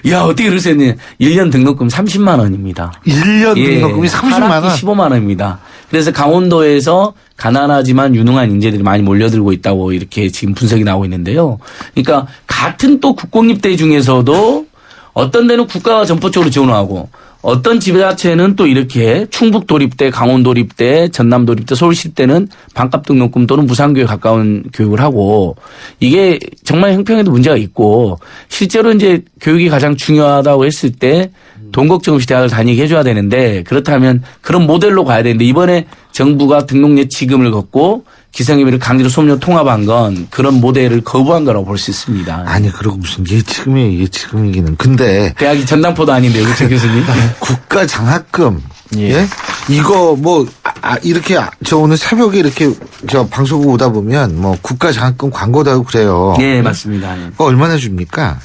Speaker 7: 야 어떻게 그러셨냐 1년 등록금 30만 원입니다.
Speaker 3: 1년 등록금이 30만 원.
Speaker 7: 15만 원입니다. 그래서 강원도에서 가난하지만 유능한 인재들이 많이 몰려들고 있다고 이렇게 지금 분석이 나오고 있는데요. 그러니까 같은 또 국공립대 중에서도 어떤 데는 국가가 전폭적으로 지원하고 어떤 지자체는 또 이렇게 충북도립대, 강원도립대, 전남도립대, 서울시립대는 반값 등록금 또는 무상교육에 가까운 교육을 하고 이게 정말 형평에도 문제가 있고 실제로 이제 교육이 가장 중요하다고 했을 때 돈 걱정 없이 대학을 다니게 해줘야 되는데 그렇다면 그런 모델로 가야 되는데 이번에 정부가 등록 예치금을 걷고 기성예비를 강제로 수업료 통합한 건 그런 모델을 거부한 거라고 볼 수 있습니다.
Speaker 3: 아니 그리고 무슨 예치금이기는 근데
Speaker 7: 대학이 전당포도 아닌데요, 그렇죠 교수님?
Speaker 3: 국가 장학금 예? 이거 뭐 이렇게 저 오늘 새벽에 이렇게 저 방송국 오다 보면 뭐 국가 장학금 광고도 하고 그래요.
Speaker 7: 네 맞습니다.
Speaker 3: 그거 얼마나 줍니까?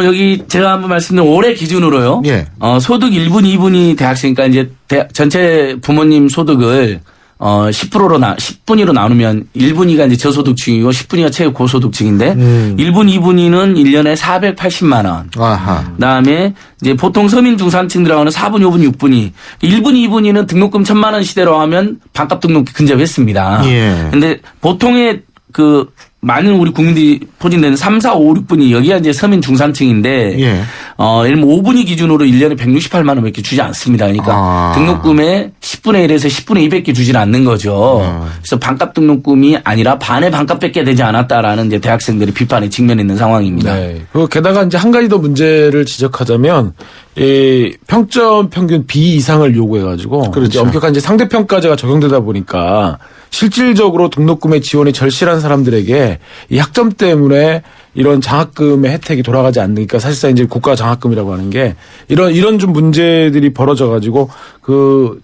Speaker 7: 여기 제가 한번 말씀드린 올해 기준으로요.
Speaker 3: 예.
Speaker 7: 소득 1분, 2분이 대학생이니까 이제 전체 부모님 소득을 10분위로 나누면 1분위가 이제 저소득층이고 10분위가 최고소득층인데 1분, 2분위는 1년에 480만 원.
Speaker 3: 아하.
Speaker 7: 그다음에 이제 보통 서민 중산층 들어가는 4분, 5분, 6분위. 1분, 2분위는 등록금 1,000만 원 시대로 하면 반값 등록금 근접했습니다.
Speaker 3: 예.
Speaker 7: 근데 보통의 많은 우리 국민들이 포진되는 3, 4, 5, 6분이 여기가 이제 서민 중산층인데
Speaker 3: 예.
Speaker 7: 예를 들면 5분위 기준으로 1년에 168만 원밖에 주지 않습니다. 그러니까 등록금의 10분의 1에서 10분의 2밖에 주질 않는 거죠. 그래서 반값 등록금이 아니라 반의 반값밖에 되지 않았다라는 이제 대학생들의 비판에 직면해 있는 상황입니다.
Speaker 9: 네. 그리고 게다가 이제 한 가지 더 문제를 지적하자면 이 평점 평균 B 이상을 요구해가지고
Speaker 3: 그렇죠.
Speaker 9: 이제 엄격한 이제 상대평가제가 적용되다 보니까 실질적으로 등록금의 지원이 절실한 사람들에게 이 학점 때문에 이런 장학금의 혜택이 돌아가지 않으니까 사실상 이제 국가 장학금이라고 하는 게 이런 좀 문제들이 벌어져 가지고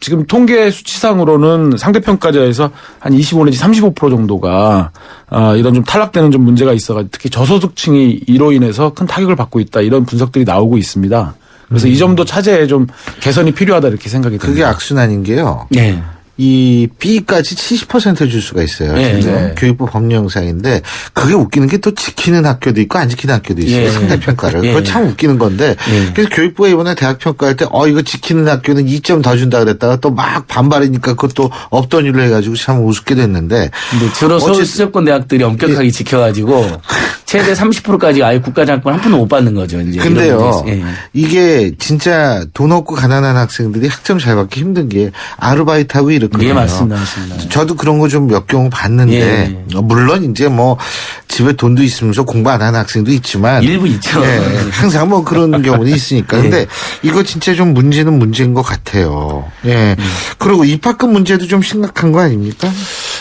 Speaker 9: 지금 통계 수치상으로는 상대평가제에서 한 25 내지 35% 정도가 이런 좀 탈락되는 좀 문제가 있어가지고 특히 저소득층이 이로 인해서 큰 타격을 받고 있다 이런 분석들이 나오고 있습니다. 그래서 이 점도 차제에 좀 개선이 필요하다 이렇게 생각이 듭니다.
Speaker 3: 그게 악순환인 게요.
Speaker 7: 네.
Speaker 3: 이 B까지 70% 줄 수가 있어요.
Speaker 7: 네,
Speaker 3: 지금
Speaker 9: 네.
Speaker 3: 교육부 법령상인데 그게 웃기는 게 또 지키는 학교도 있고 안 지키는 학교도 있어요.
Speaker 7: 예.
Speaker 3: 상대평가를.
Speaker 7: 예.
Speaker 3: 그거 참 웃기는 건데 그래서 교육부가 이번에 대학 평가할 때 이거 지키는 학교는 2점 더 준다 그랬다가 또 막 반발이니까 그것도 없던 일로 해가지고 참 우습게 됐는데
Speaker 7: 근데 주로 서울 수도권 대학들이 엄격하게 지켜가지고 최대 30%까지 아예 국가장학금을 한 푼도 못 받는 거죠. 이제
Speaker 3: 근데요,
Speaker 7: 이런 문제.
Speaker 3: 이게 진짜 돈 없고 가난한 학생들이 학점 잘 받기 힘든 게 아르바이트하고 이렇거든요.
Speaker 7: 예, 맞습니다. 맞습니다.
Speaker 3: 저도 그런 거 좀 몇 경우 봤는데
Speaker 7: 예.
Speaker 3: 물론 이제 뭐 집에 돈도 있으면서 공부 안 하는 학생도 있지만
Speaker 7: 일부 있죠.
Speaker 3: 예, 항상 뭐 그런 경우는 있으니까. 근데 이거 진짜 좀 문제는 문제인 것 같아요. 예. 그리고 입학금 문제도 좀 심각한 거 아닙니까?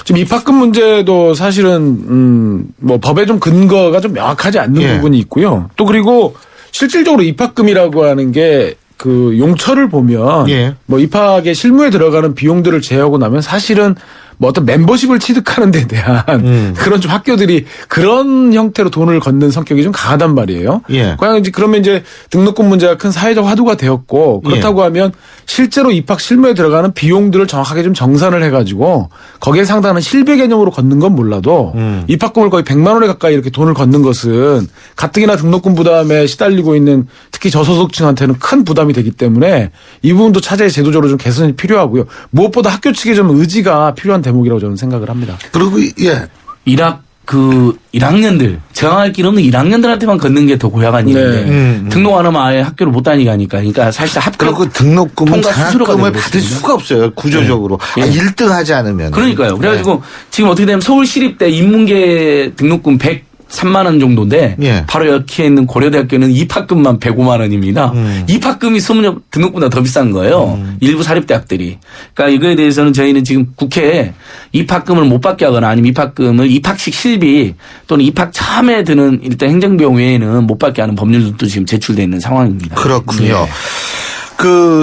Speaker 9: 지금 입학금 문제도 사실은 뭐 법에 좀 근거가 좀 명확하지 않는
Speaker 3: 예.
Speaker 9: 부분이 있고요. 또 그리고 실질적으로 입학금이라고 하는 게 그 용처를 보면
Speaker 3: 예.
Speaker 9: 뭐 입학의 실무에 들어가는 비용들을 제하고 나면 사실은 뭐 어떤 멤버십을 취득하는 데 대한 그런 좀 학교들이 그런 형태로 돈을 걷는 성격이 좀 강하단 말이에요.
Speaker 3: 예.
Speaker 9: 과연 이제 그러면 이제 등록금 문제가 큰 사회적 화두가 되었고 그렇다고 하면 실제로 입학 실무에 들어가는 비용들을 정확하게 좀 정산을 해가지고 거기에 상당한 실배 개념으로 걷는 건 몰라도 입학금을 거의 100만 원에 가까이 이렇게 돈을 걷는 것은 가뜩이나 등록금 부담에 시달리고 있는 특히 저소득층한테는 큰 부담이 되기 때문에 이 부분도 차제에 제도적으로 좀 개선이 필요하고요. 무엇보다 학교 측에 좀 의지가 필요한 대목이라고 저는 생각을 합니다.
Speaker 3: 그리고 예.
Speaker 7: 1학년들 정할 길 없는 1학년들한테만 걷는 게 더 고약한 일인데 등록 안 하면 아예 학교를 못 다니게 하니까 그러니까 사실 합격
Speaker 3: 그리고 등록금은
Speaker 7: 통과 수수료가
Speaker 3: 장학금을
Speaker 7: 되고
Speaker 3: 받을
Speaker 7: 있거든요.
Speaker 3: 수가 없어요. 구조적으로.
Speaker 7: 예.
Speaker 3: 1등 하지 않으면.
Speaker 7: 그러니까요. 그래가지고 지금 어떻게 되면 서울시립대 인문계 등록금 103만 원 정도인데
Speaker 3: 예.
Speaker 7: 바로 옆에 있는 고려대학교는 입학금만 105만 원입니다. 입학금이 소문역 등록보다 더 비싼 거예요. 일부 사립대학들이. 그러니까 이거에 대해서는 저희는 지금 국회에 입학금을 못 받게 하거나 아니면 입학금을 입학식 실비 또는 입학 처음에 드는 일단 행정비용 외에는 못 받게 하는 법률도 지금 제출되어 있는 상황입니다.
Speaker 3: 그렇군요.
Speaker 7: 예.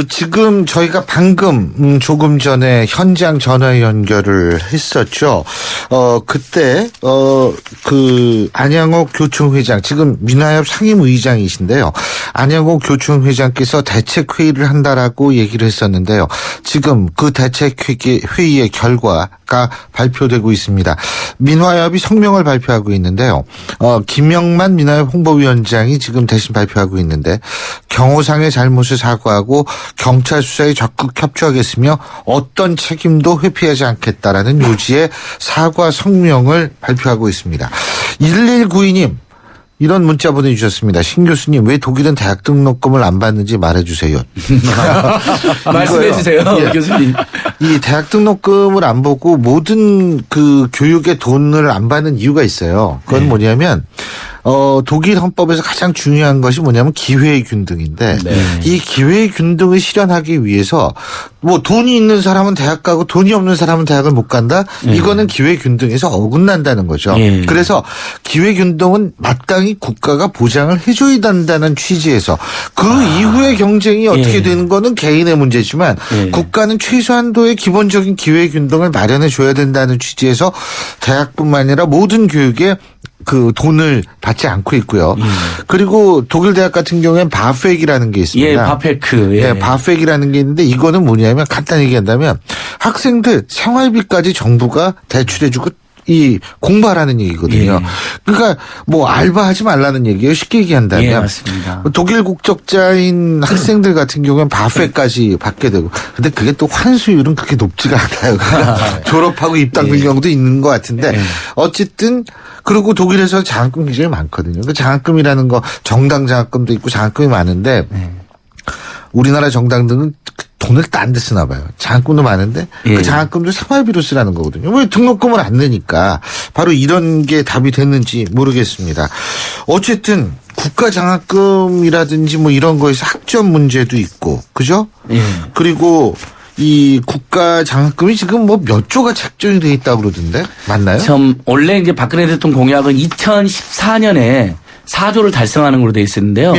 Speaker 3: 지금 저희가 방금 조금 전에 현장 전화 연결을 했었죠. 그때 안양옥 교총회장 지금 민화협 상임의장이신데요. 안양옥 교총회장께서 대책회의를 한다라고 얘기를 했었는데요. 지금 그 대책회의의 결과가 발표되고 있습니다. 민화협이 성명을 발표하고 있는데요. 김영만 민화협 홍보위원장이 지금 대신 발표하고 있는데 경호상의 잘못을 사과하고 경찰 수사에 적극 협조하겠으며 어떤 책임도 회피하지 않겠다라는 요지의 사과 성명을 발표하고 있습니다. 1192님 이런 문자 보내주셨습니다. 신 교수님 왜 독일은 대학 등록금을 안 받는지 말해주세요.
Speaker 7: 말씀해 주세요.
Speaker 3: 예.
Speaker 7: 교수님.
Speaker 3: 이 대학 등록금을 안 보고 모든 그 교육의 돈을 안 받는 이유가 있어요. 그건 뭐냐면 독일 헌법에서 가장 중요한 것이 뭐냐면 기회의 균등인데 이 기회의 균등을 실현하기 위해서 뭐 돈이 있는 사람은 대학 가고 돈이 없는 사람은 대학을 못 간다? 이거는 기회의 균등에서 어긋난다는 거죠. 그래서 기회의 균등은 마땅히 국가가 보장을 해줘야 된다는 취지에서 그 이후의 경쟁이 어떻게 되는 거는 개인의 문제지만 국가는 최소한도의 기본적인 기회의 균등을 마련해 줘야 된다는 취지에서 대학뿐만 아니라 모든 교육에 그 돈을 받지 않고 있고요. 그리고 독일 대학 같은 경우에는 바펙이라는 게 있습니다.
Speaker 7: 예, 바페크.
Speaker 3: 예, 바펙이라는 게 있는데 이거는 뭐냐면 간단히 얘기한다면 학생들 생활비까지 정부가 대출해주고 이 공부하라는 얘기거든요. 그러니까 뭐 알바하지 말라는 얘기예요. 쉽게 얘기한다면.
Speaker 7: 예, 맞습니다.
Speaker 3: 독일 국적자인 학생들 같은 경우는 바페까지 받게 되고. 근데 그게 또 환수율은 그렇게 높지가 않아요. 그러니까 졸업하고 입당된 경우도 있는 것 같은데 어쨌든 그리고 독일에서 장학금 굉장히 많거든요. 그 장학금이라는 거 정당 장학금도 있고 장학금이 많은데 우리나라 정당들은 돈을 딴 데 쓰나 봐요. 장학금도 많은데 그 장학금도 생활비로 쓰라는 거거든요. 왜 등록금을 안 내니까 바로 이런 게 답이 됐는지 모르겠습니다. 어쨌든 국가 장학금이라든지 뭐 이런 거에서 학점 문제도 있고 그죠? 그리고 이 국가 장학금이 지금 뭐 몇 조가 책정이 돼 있다고 그러던데 맞나요?
Speaker 7: 원래 이제 박근혜 대통령 공약은 2014년에 4조를 달성하는 걸로 돼 있었는데요.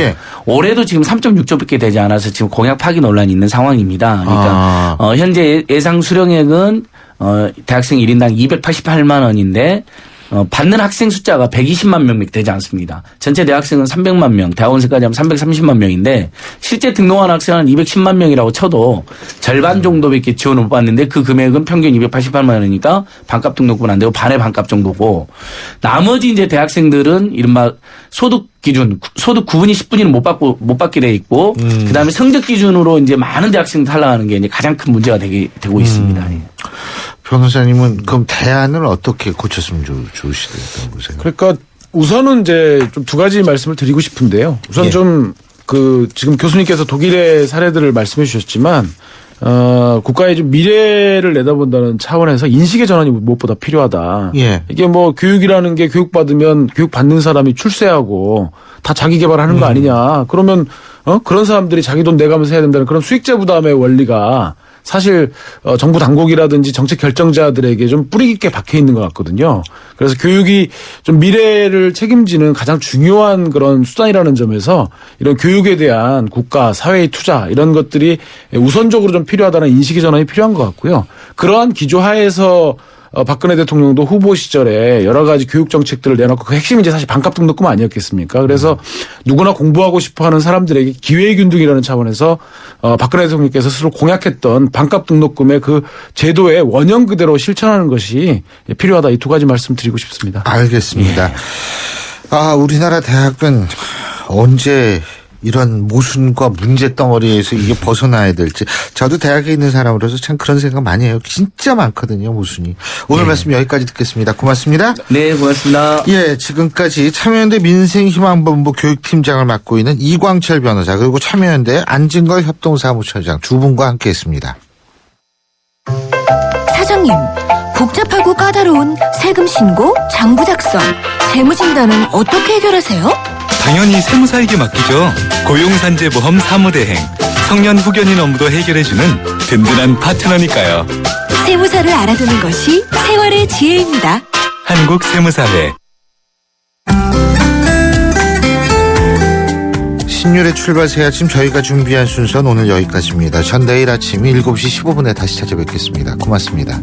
Speaker 7: 올해도 지금 3.6조밖에 되지 않아서 지금 공약 파기 논란이 있는 상황입니다. 그러니까 현재 예상 수령액은 대학생 1인당 288만 원인데 받는 학생 숫자가 120만 명 되지 않습니다. 전체 대학생은 300만 명, 대학원생까지 하면 330만 명인데 실제 등록한 학생은 210만 명이라고 쳐도 절반 정도밖에 지원을 못 받는데 그 금액은 평균 288만 원이니까 반값 등록은 안 되고 반의 반값 정도고 나머지 이제 대학생들은 이른바 소득 기준, 소득 9분위 10분위는 못 받게 돼 있고 그다음에 성적 기준으로 이제 많은 대학생들 탈락하는 게 이제 가장 큰 문제가 되고 있습니다.
Speaker 3: 변호사님은 그럼 대안을 어떻게 고쳤으면 좋으시다고 보세요?
Speaker 9: 그러니까 우선은 이제 좀 두 가지 말씀을 드리고 싶은데요. 우선 좀 지금 교수님께서 독일의 사례들을 말씀해 주셨지만 국가의 좀 미래를 내다본다는 차원에서 인식의 전환이 무엇보다 필요하다.
Speaker 3: 예.
Speaker 9: 이게 뭐 교육이라는 게 교육받으면 교육받는 사람이 출세하고 다 자기 개발하는 거 아니냐. 그러면 그런 사람들이 자기 돈 내가면서 해야 된다는 그런 수익제 부담의 원리가 사실 정부 당국이라든지 정책 결정자들에게 좀 뿌리 깊게 박혀 있는 것 같거든요. 그래서 교육이 좀 미래를 책임지는 가장 중요한 그런 수단이라는 점에서 이런 교육에 대한 국가, 사회의 투자 이런 것들이 우선적으로 좀 필요하다는 인식의 전환이 필요한 것 같고요. 그러한 기조하에서 박근혜 대통령도 후보 시절에 여러 가지 교육 정책들을 내놓고 그 핵심이 이제 사실 반값 등록금 아니었겠습니까? 그래서 누구나 공부하고 싶어 하는 사람들에게 기회의 균등이라는 차원에서 박근혜 대통령께서 스스로 공약했던 반값 등록금의 그 제도의 원형 그대로 실천하는 것이 필요하다. 이 두 가지 말씀드리고 싶습니다.
Speaker 3: 알겠습니다. 우리나라 대학은 언제 이런 모순과 문제 덩어리에서 이게 벗어나야 될지. 저도 대학에 있는 사람으로서 참 그런 생각 많이 해요. 진짜 많거든요, 모순이. 오늘 말씀 여기까지 듣겠습니다. 고맙습니다.
Speaker 7: 네, 고맙습니다.
Speaker 3: 예, 지금까지 참여연대 민생희망본부 교육팀장을 맡고 있는 이광철 변호사 그리고 참여연대 안진걸 협동사무처장 두 분과 함께했습니다.
Speaker 10: 사장님, 복잡하고 까다로운 세금 신고, 장부 작성, 재무 진단은 어떻게 해결하세요?
Speaker 11: 당연히 세무사에게 맡기죠. 고용산재보험 사무대행. 청년 후견인 업무도 해결해주는 든든한 파트너니까요.
Speaker 10: 세무사를 알아두는 것이 세월의 지혜입니다.
Speaker 11: 한국세무사회.
Speaker 3: 신율의 출발 새 아침 저희가 준비한 순서는 오늘 여기까지입니다. 전 내일 아침 7시 15분에 다시 찾아뵙겠습니다. 고맙습니다.